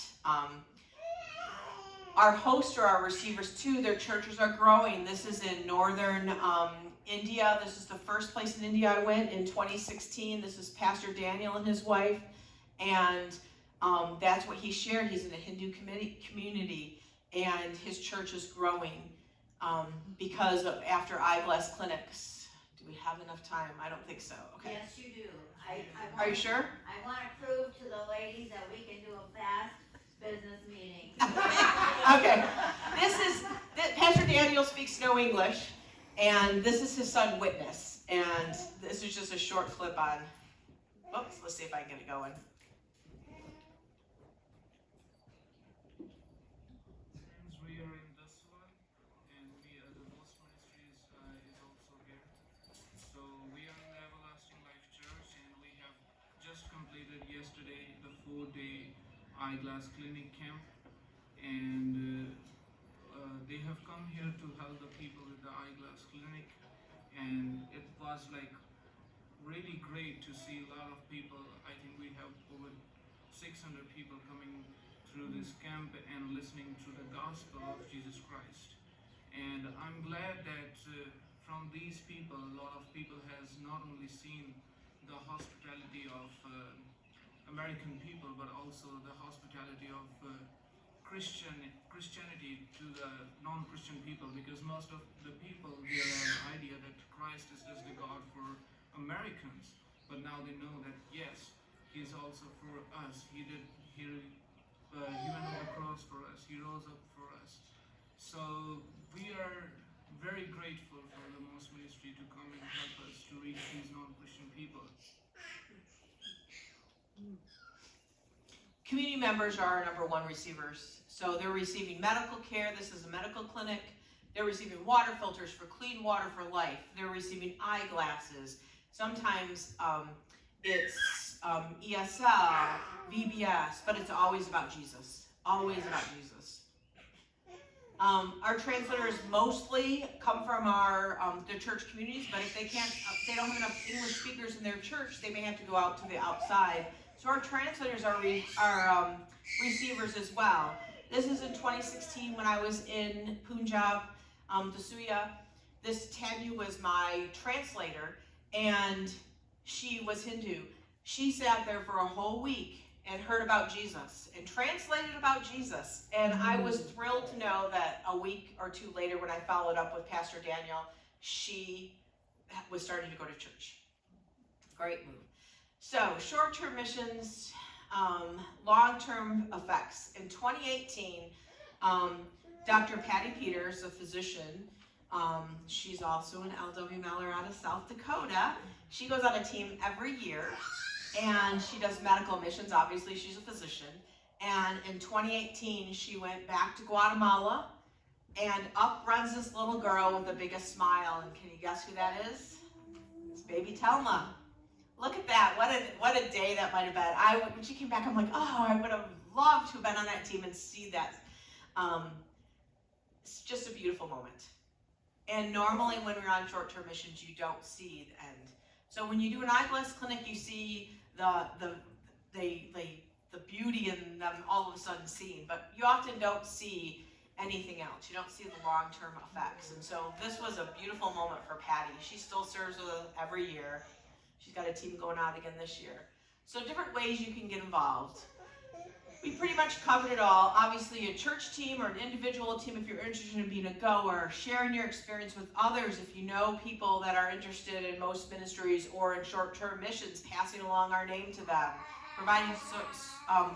S1: Our hosts are our receivers too. Their churches are growing. This is in northern India. This is the first place in India I went in 2016. This is Pastor Daniel and his wife, and that's what he shared. He's in a Hindu community, and his church is growing. Because after eyeglass clinics. Do we have enough time? I don't think so. Okay.
S5: Yes, you do.
S1: Are you sure?
S5: I want to prove to the ladies that we can do a fast business meeting.
S1: Okay. Pastor Daniel speaks no English, And this is his son, Witness. And this is just a short clip on, oops, let's see if I can get it going.
S4: Since we are in this one, and we are the Most Ministries is also here. So we are in the Everlasting Life Church, and we have just completed yesterday the 4-day eyeglass clinic camp, and they have come here to help the people with the eyeglass clinic, and it was like really great to see a lot of people. I think we have over 600 people coming through this camp and listening to the gospel of Jesus Christ. And I'm glad that from these people, a lot of people has not only seen the hospitality of American people, but also the hospitality of Christianity to the non-Christian people, because most of the people they have an idea that Christ is just the God for Americans, but now they know that yes, He is also for us. He went on the cross for us. He rose up for us. So we are very grateful for the Most Ministry to come and help us to reach these non-Christian people.
S1: Community members are our #1 receivers. So they're receiving medical care. This is a medical clinic. They're receiving water filters for clean water for life. They're receiving eyeglasses. Sometimes it's ESL, VBS, but it's always about Jesus. Always about Jesus. Our translators mostly come from our the church communities, but if they can't, they don't have enough English speakers in their church, they may have to go out to the outside. So our translators are receivers as well. This is in 2016 when I was in Punjab, Dasuya. This Tanya was my translator, and she was Hindu. She sat there for a whole week and heard about Jesus and translated about Jesus. And I was thrilled to know that a week or two later, when I followed up with Pastor Daniel, she was starting to go to church. Great move. So short-term missions, long-term effects. In 2018, Dr. Patty Peters, a physician, she's also an LWMLer out of South Dakota. She goes on a team every year, and she does medical missions. Obviously, she's a physician. And in 2018, she went back to Guatemala, and up runs this little girl with the biggest smile. And can you guess who that is? It's baby Telma. Look at that. What a day that might have been. When she came back, I'm like, oh, I would have loved to have been on that team and see that. It's just a beautiful moment. And normally when we're on short-term missions, you don't see the end. So when you do an eyeglass clinic, you see the beauty in them all of a sudden seen, but you often don't see anything else. You don't see the long-term effects. And so this was a beautiful moment for Patty. She still serves with us every year. She's got a team going out again this year. So different ways you can get involved. We pretty much covered it all. Obviously a church team or an individual team if you're interested in being a goer, sharing your experience with others if you know people that are interested in Most Ministries or in short-term missions, passing along our name to them, providing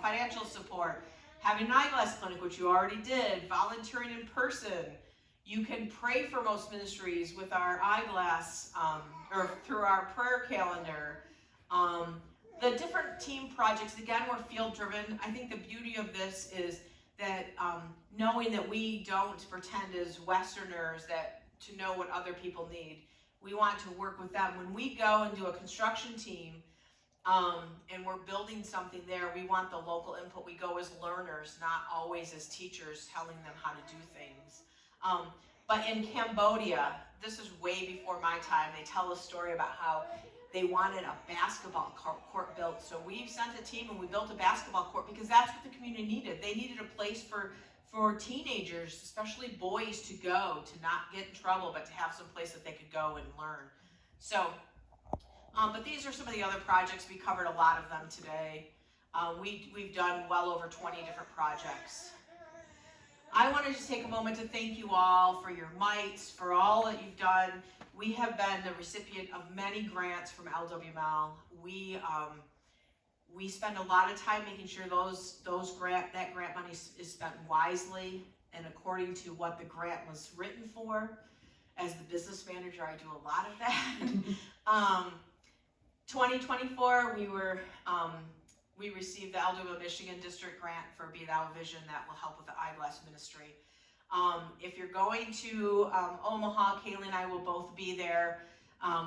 S1: financial support, having an eyeglass clinic, which you already did, volunteering in person. You can pray for Most Ministries with our eyeglass or through our prayer calendar. The different team projects, again, we're field driven. I think the beauty of this is that knowing that we don't pretend as Westerners that to know what other people need. We want to work with them. When we go and do a construction team and we're building something there, we want the local input. We go as learners, not always as teachers telling them how to do things. But in Cambodia, this is way before my time, they tell a story about how they wanted a basketball court built. So we sent a team and we built a basketball court because that's what the community needed. They needed a place for teenagers, especially boys, to go, to not get in trouble, but to have some place that they could go and learn. So, but these are some of the other projects. We covered a lot of them today. We've done well over 20 different projects. I want to just take a moment to thank you all for your mites, for all that you've done. We have been the recipient of many grants from LWML. We spend a lot of time making sure that grant money is spent wisely and according to what the grant was written for. As the business manager, I do a lot of that. 2024, we received the LWML Michigan District Grant for Be Thou Vision that will help with the eyeglass ministry. If you're going to Omaha, Kaylee and I will both be there.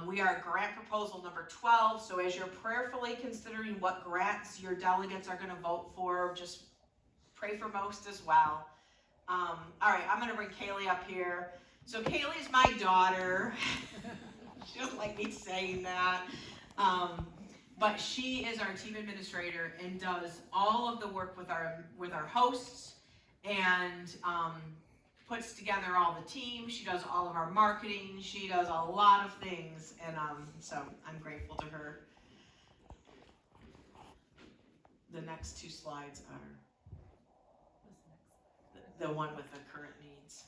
S1: We are grant proposal number 12, so as you're prayerfully considering what grants your delegates are going to vote for, just pray for most as well. All right, I'm going to bring Kaylee up here. So Kaylee's my daughter. She doesn't like me saying that. But she is our team administrator and does all of the work with our hosts and puts together all the team. She does all of our marketing. She does a lot of things, and so I'm grateful to her. The next two slides are the one with the current needs.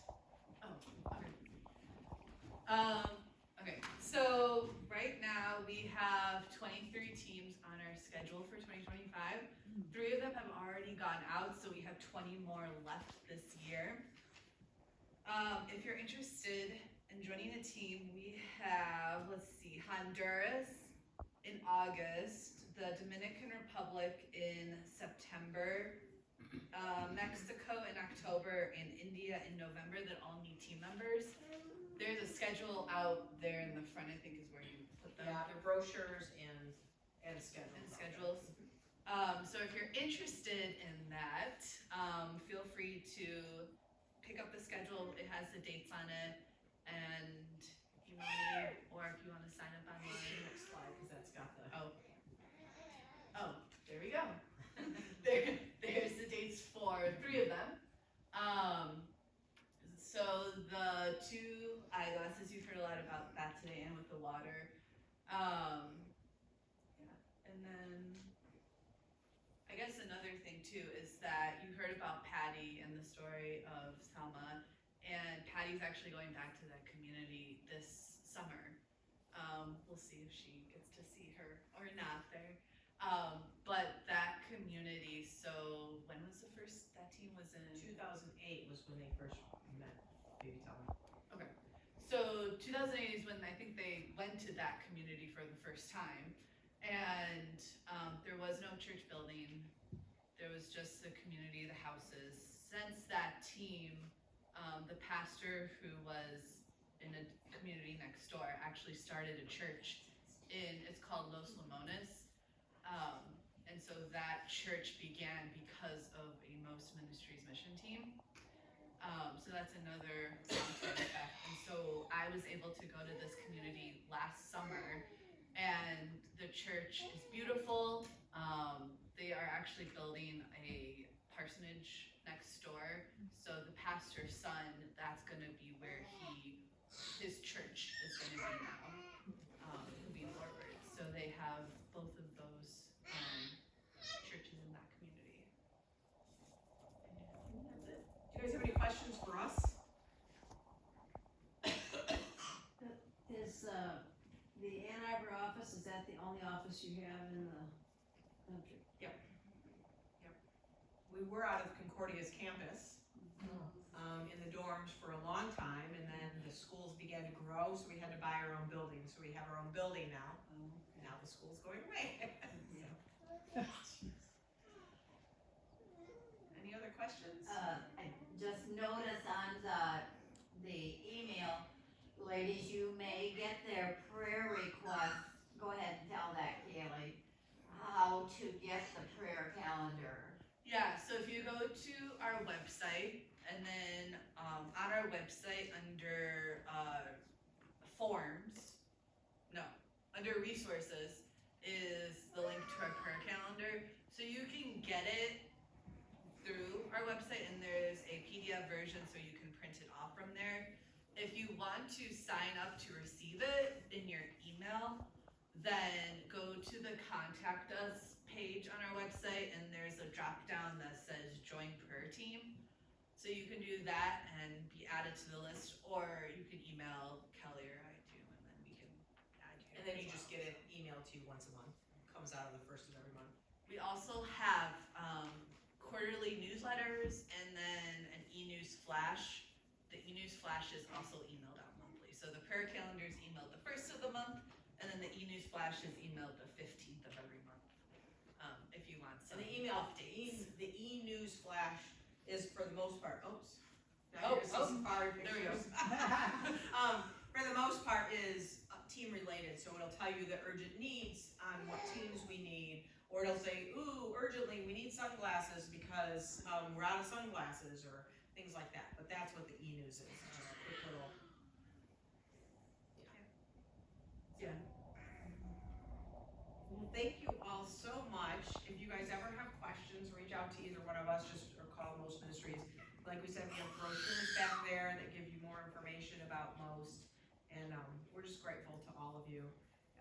S6: Okay, so right now we have 23 teams on our schedule for 2025. 3 of them have already gone out, so we have 20 more left this year. If you're interested in joining a team, we have, Honduras in August, the Dominican Republic in September, Mexico in October, and India in November that all need team members. There's a schedule out there in the front, I think is where you put them.
S1: Yeah, the brochures and schedules.
S6: And schedules. So if you're interested in that, feel free to pick up the schedule. It has the dates on it, and email me, or if you want to sign up online.
S1: Next slide, because that's got the.
S6: Oh, there we go. There's the dates for 3 of them. So the 2 eyeglasses, you've heard a lot about that today, and with the water. Yeah, and then I guess another thing too is that you heard about Patty and the story of Selma, and Patty's actually going back to that community this summer. We'll see if she gets to see her or not there. But that community, so when was the first, that team was in?
S1: 2008 was when they first met, Baby Selma.
S6: Okay, so 2008 is when I think they went to that community for the first time, and there was no church building. There was just the community, the houses. Since that team, the pastor who was in a community next door actually started a church it's called Los Limones. And so that church began because of a Most Ministries mission team. So that's another long-term effect. And so I was able to go to this community last summer, and the church is beautiful. They are actually building a parsonage next door. So the pastor's son, that's gonna be where his church is gonna be now, moving forward. So they have both of those churches in that community. And that's it.
S1: Do you guys have any questions for us?
S7: Is the Ann Arbor office, is that the only office you have in the country?
S1: We were out of Concordia's campus in the dorms for a long time, and then the schools began to grow, so we had to buy our own building. So we have our own building now. Now the school's going away. Any other questions?
S5: I just noticed on the email, ladies, you may get their prayer requests. Go ahead and tell that, Kaylee, how to get the prayer calendar.
S6: Yeah, so if you go to our website, and then on our website under under resources is the link to our prayer calendar. So you can get it through our website, and there's a PDF version so you can print it off from there. If you want to sign up to receive it in your email, then go to the contact us page on our website, and there's a drop down that says join prayer team. So you can do that and be added to the list, or you can email Kelly or I do, and then we can add you.
S1: And then you
S6: as
S1: just
S6: well.
S1: get it emailed to you once a month. Comes out on the first of every month.
S6: We also have quarterly newsletters and then an e-news flash. The e-news flash is also emailed out monthly, So the prayer calendar is emailed the 1st of the month, and then the e-news flash is emailed the 15th of every month. If you want some
S8: And the email,
S6: updates.
S8: the e-news flash is for the most part, oops. Now
S6: Oh,
S8: you're gonna see some fire
S6: there we go.
S8: pictures. For the most part is team related, so it'll tell you the urgent needs on what teams we need, or it'll say, ooh, urgently, we need sunglasses because we're out of sunglasses, or things like that. But that's what the e-news is, just a quick little. Yeah. Well, thank you all so much. If you guys ever have questions, reach out to either one of us, just or call Most Ministries. Like we said, we have brochures back there that give you more information about Most, and we're just grateful to all of you.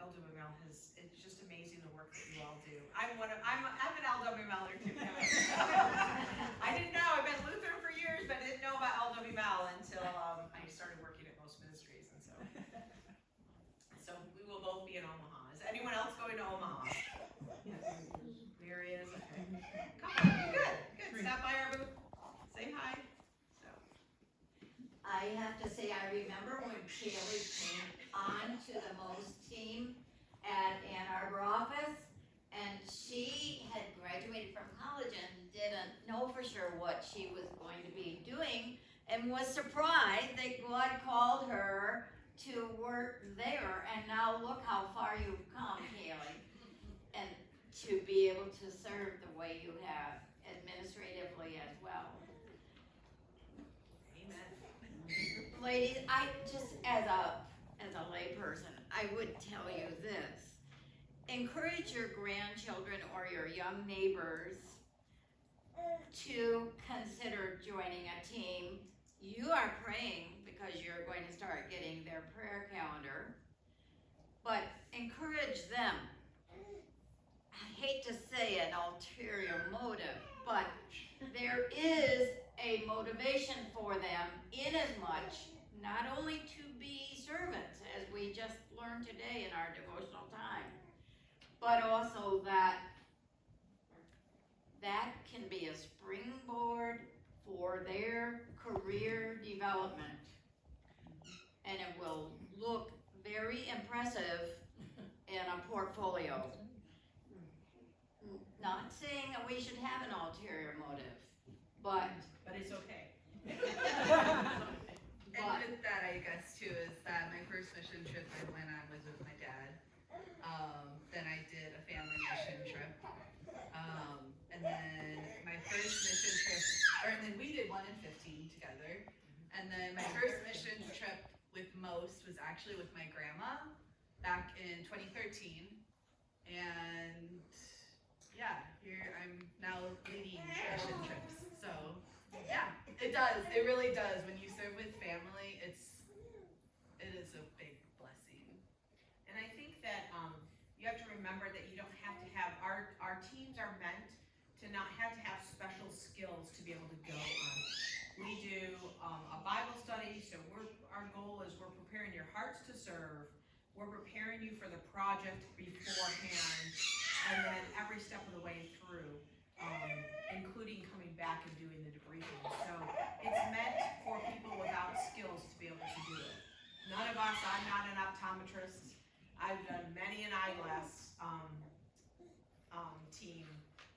S8: LWML it's just amazing the work that you all do. I'm an LWMLer too. I didn't know, I've been Lutheran for years, but I didn't know about LWML until I started working at Most Ministries, and so we will both be in Omaha. Is anyone else going to Omaha? Yes. Mary is, okay. Come on, good. Stop by our booth, say hi. So.
S5: I have to say, I remember when Kaylee came on to the Most team at Ann Arbor office, and she had graduated from college and didn't know for sure what she was going to be doing, and was surprised that God called her to work there, and now look how far you've come, Kaylee, and to be able to serve the way you have administratively as well. Ladies, I just, as a layperson, I would tell you this. Encourage your grandchildren or your young neighbors to consider joining a team. You are praying because you're going to start getting their prayer calendar, but encourage them. I hate to say an ulterior motive, but there is a motivation for them in as much, not only to be servants, as we just learned today in our devotional time, but also that can be a springboard for their career development. And it will look very impressive in a portfolio. Not saying that we should have an ulterior motive, but
S8: it's okay.
S6: And with that, I guess too, is that my first mission trip I went on was with my dad. Then I did a family mission trip. And then my first mission trip, and then we did 1 and 15 together. And then my first mission trip with Most was actually with my grandma back in 2013. And yeah, here I'm now leading mission trips. So yeah, it does. It really does. When you serve with family, it is a big blessing.
S8: And I think that you have to remember that you don't have to have, our teams are meant to not have to have special skills to be able to go on. We do a Bible study, so our goal is we're preparing your hearts to serve. We're preparing you for the project beforehand, and then every step of the way through, including coming back and doing the debriefing. So it's meant for people without skills to be able to do it. None of us, I'm not an optometrist. I've done many an eyeglass team,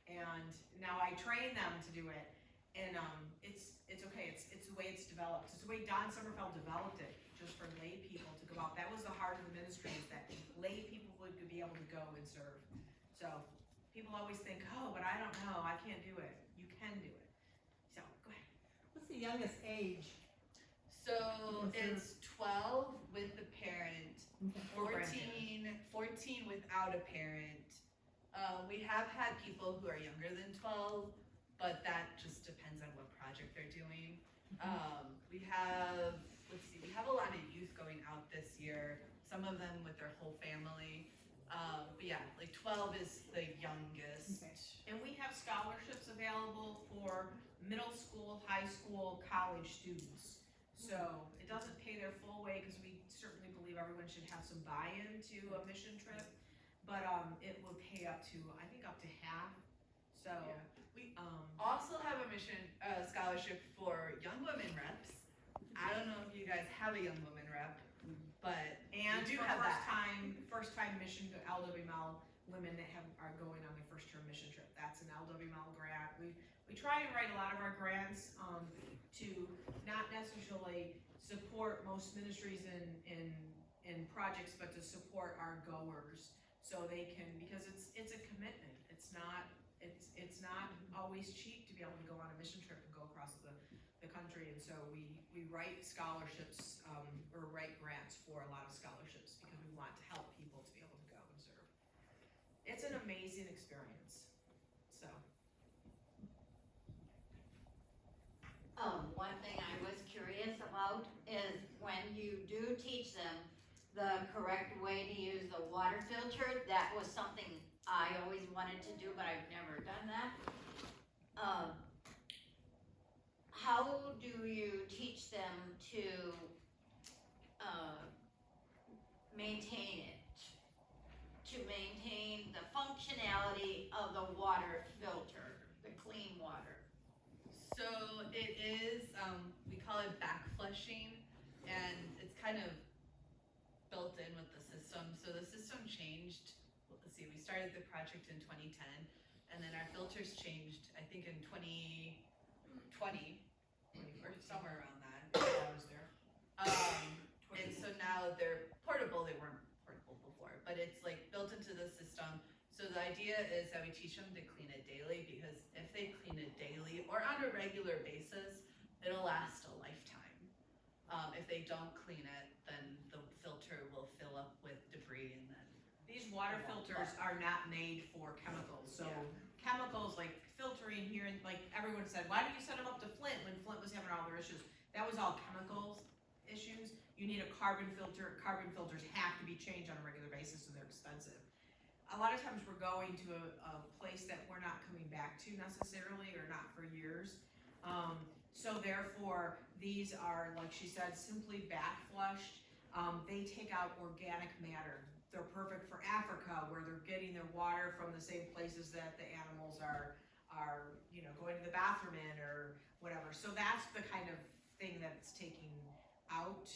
S8: and now I train them to do it. And it's okay. It's the way it's developed. It's the way Don Sommerfeld developed it, just for lay people to go out. That was the heart of the ministry, is that lay people would be able to go and serve. So people always think, oh, but I don't know, I can't do it. You can do it. So go ahead.
S9: What's the youngest age?
S6: So it's 12 with the parent, 14 without a parent. We have had people who are younger than 12, but that just depends on what project they're doing. We have a lot of youth going out this year, some of them with their whole family. But yeah, like 12 is the youngest.
S8: Okay. And we have scholarships available for middle school, high school, college students. So it doesn't pay their full way, because we certainly believe everyone should have some buy-in to a mission trip. But it will pay up to, I think, up to half. So
S6: yeah. We also have a mission scholarship for young women reps. I don't know if you guys have a young woman rep, but
S8: And
S6: we do
S8: for
S6: have that.
S8: first time mission to LWML women that are going on their first term mission trip. That's an LWML grant. We try and write a lot of our grants to not necessarily support most ministries in projects, but to support our goers so they can, because it's a commitment. It's not always cheap to be able to go on a mission trip and go across the country, and so we write scholarships or write grants for a lot of scholarships because we want to help people to be able to go and serve. It's an amazing experience. So
S5: One thing I was curious about is when you do teach them the correct way to use the water filter, that was something I always wanted to do, but I've never done that. How do you teach them to maintain it? To maintain the functionality of the water filter, the clean water?
S6: So it is, we call it back flushing, and it's kind of built in with the system. So the system changed, let's see, we started the project in 2010, and then our filters changed, I think in 2020, or somewhere around that.
S8: I was there.
S6: And so now they're portable, they weren't portable before, but it's like built into the system. So the idea is that we teach them to clean it daily, because if they clean it daily or on a regular basis, it'll last a lifetime. If they don't clean it, then the filter will fill up with debris, and then
S8: These water filters are not made for chemicals. So chemicals like filtering here, and like everyone said, why did you send them up to Flint when Flint was having all their issues? That was all chemicals issues. You need a carbon filter. Carbon filters have to be changed on a regular basis, so they're expensive. A lot of times we're going to a place that we're not coming back to necessarily, or not for years. So therefore, these are, like she said, simply back flushed. They take out organic matter. They're perfect for Africa, where they're getting their water from the same places that the animals are going to the bathroom in or whatever. So that's the kind of thing that it's taking out.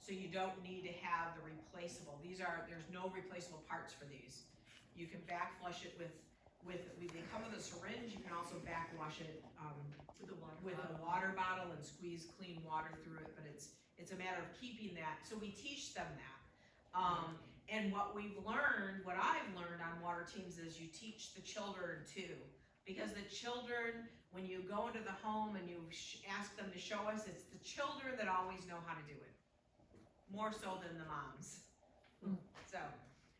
S8: So you don't need to have the replaceable. There's no replaceable parts for these. You can back flush it they come with a syringe. You can also back wash it with a water bottle and squeeze clean water through it. But it's a matter of keeping that. So we teach them that. And what I've learned on water teams is you teach the children too. Because the children, when you go into the home and you ask them to show us, it's the children that always know how to do it. More so than the moms. So,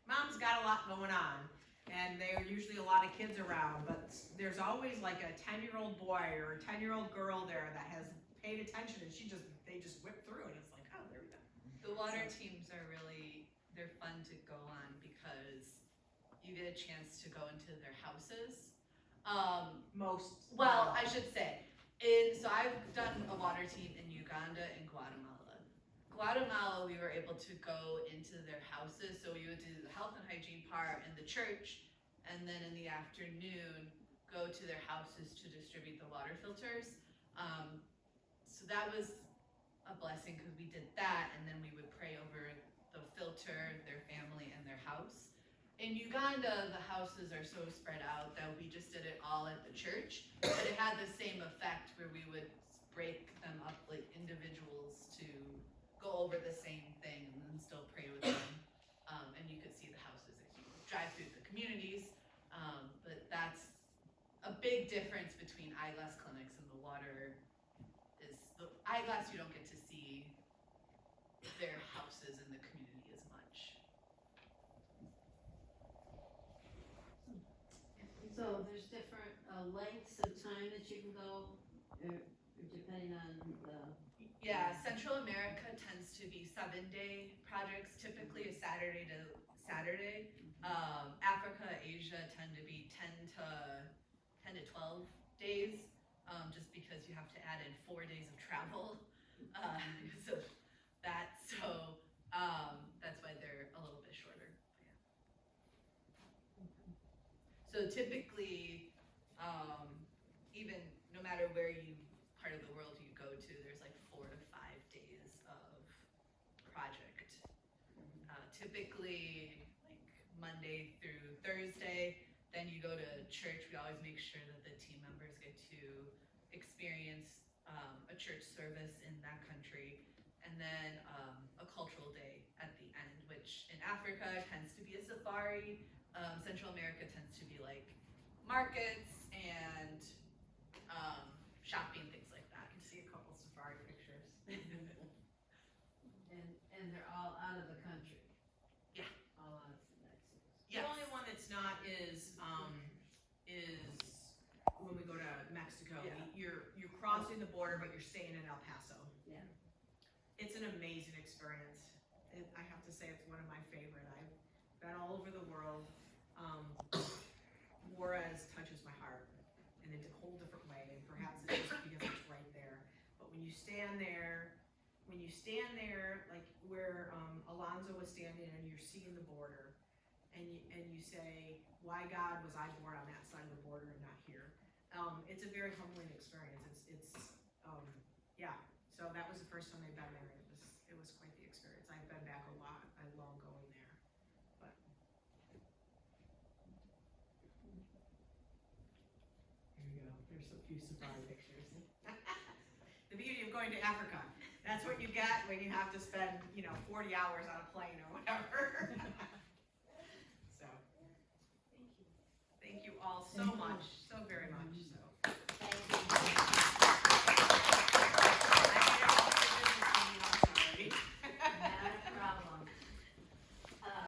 S8: mom's got a lot going on, and there are usually a lot of kids around, but there's always like a 10-year-old boy or a 10-year-old girl there that has paid attention, and they just whip through it. It's like, oh, there we go.
S6: the water teams are really, they're fun to go on because you get a chance to go into their houses. I should say, so I've done a water team in Uganda and Guatemala. Guatemala, we were able to go into their houses, so we would do the health and hygiene part in the church, and then in the afternoon, go to their houses to distribute the water filters. So that was a blessing, because we did that, and then we would pray over the filter, their family, and their house. In Uganda, the houses are so spread out that we just did it all at the church, but it had the same effect where we would break them up like individuals to go over the same thing and then still pray with them. And you could see the houses as you drive through the communities. But that's a big difference between eyeglass clinics and the water. Is the eyeglass, you don't get to see their houses in the community as much.
S7: So there's different lengths of time that you can go, depending on the.
S6: Yeah, Central America tends to be 7-day projects, typically a Saturday to Saturday. Africa, Asia tend to be 10 to 12 days, just because you have to add in 4 days of travel. So that's why they're a little bit shorter. Yeah. So typically, even no matter where part of the world you go to, there's like 4 to 5 days of project. typically like Monday through Thursday. Then you go to church. We always make sure that the team members get to experience a church service in that country. And then a cultural day at the end, which in Africa tends to be a safari. Central America tends to be like markets and shopping, things like that.
S8: I can see a couple safari pictures.
S7: And they're all out of the country.
S6: Yeah.
S7: All out of Mexico.
S8: The only one that's not is when we go to Mexico.
S7: Yeah.
S8: You're crossing the border, but you're staying in El Paso.
S7: Yeah.
S8: It's an amazing experience. I have to say it's one of my favorite. I've been all over the world. Juarez touches my heart in a whole different way, and perhaps it's just because it's right there. But when you stand there, like where Alonzo was standing, and you're seeing the border, and you say, "Why God was I born on that side of the border and not here?" It's a very humbling experience. Yeah. So that was the first time I'd been there, and it was quite the experience. I've been back a lot. I love going there, but. Here we go. There's a few safari pictures. The beauty of going to Africa. That's what you get when you have to spend, 40 hours on a plane or whatever. So. Thank you all so much, so very much.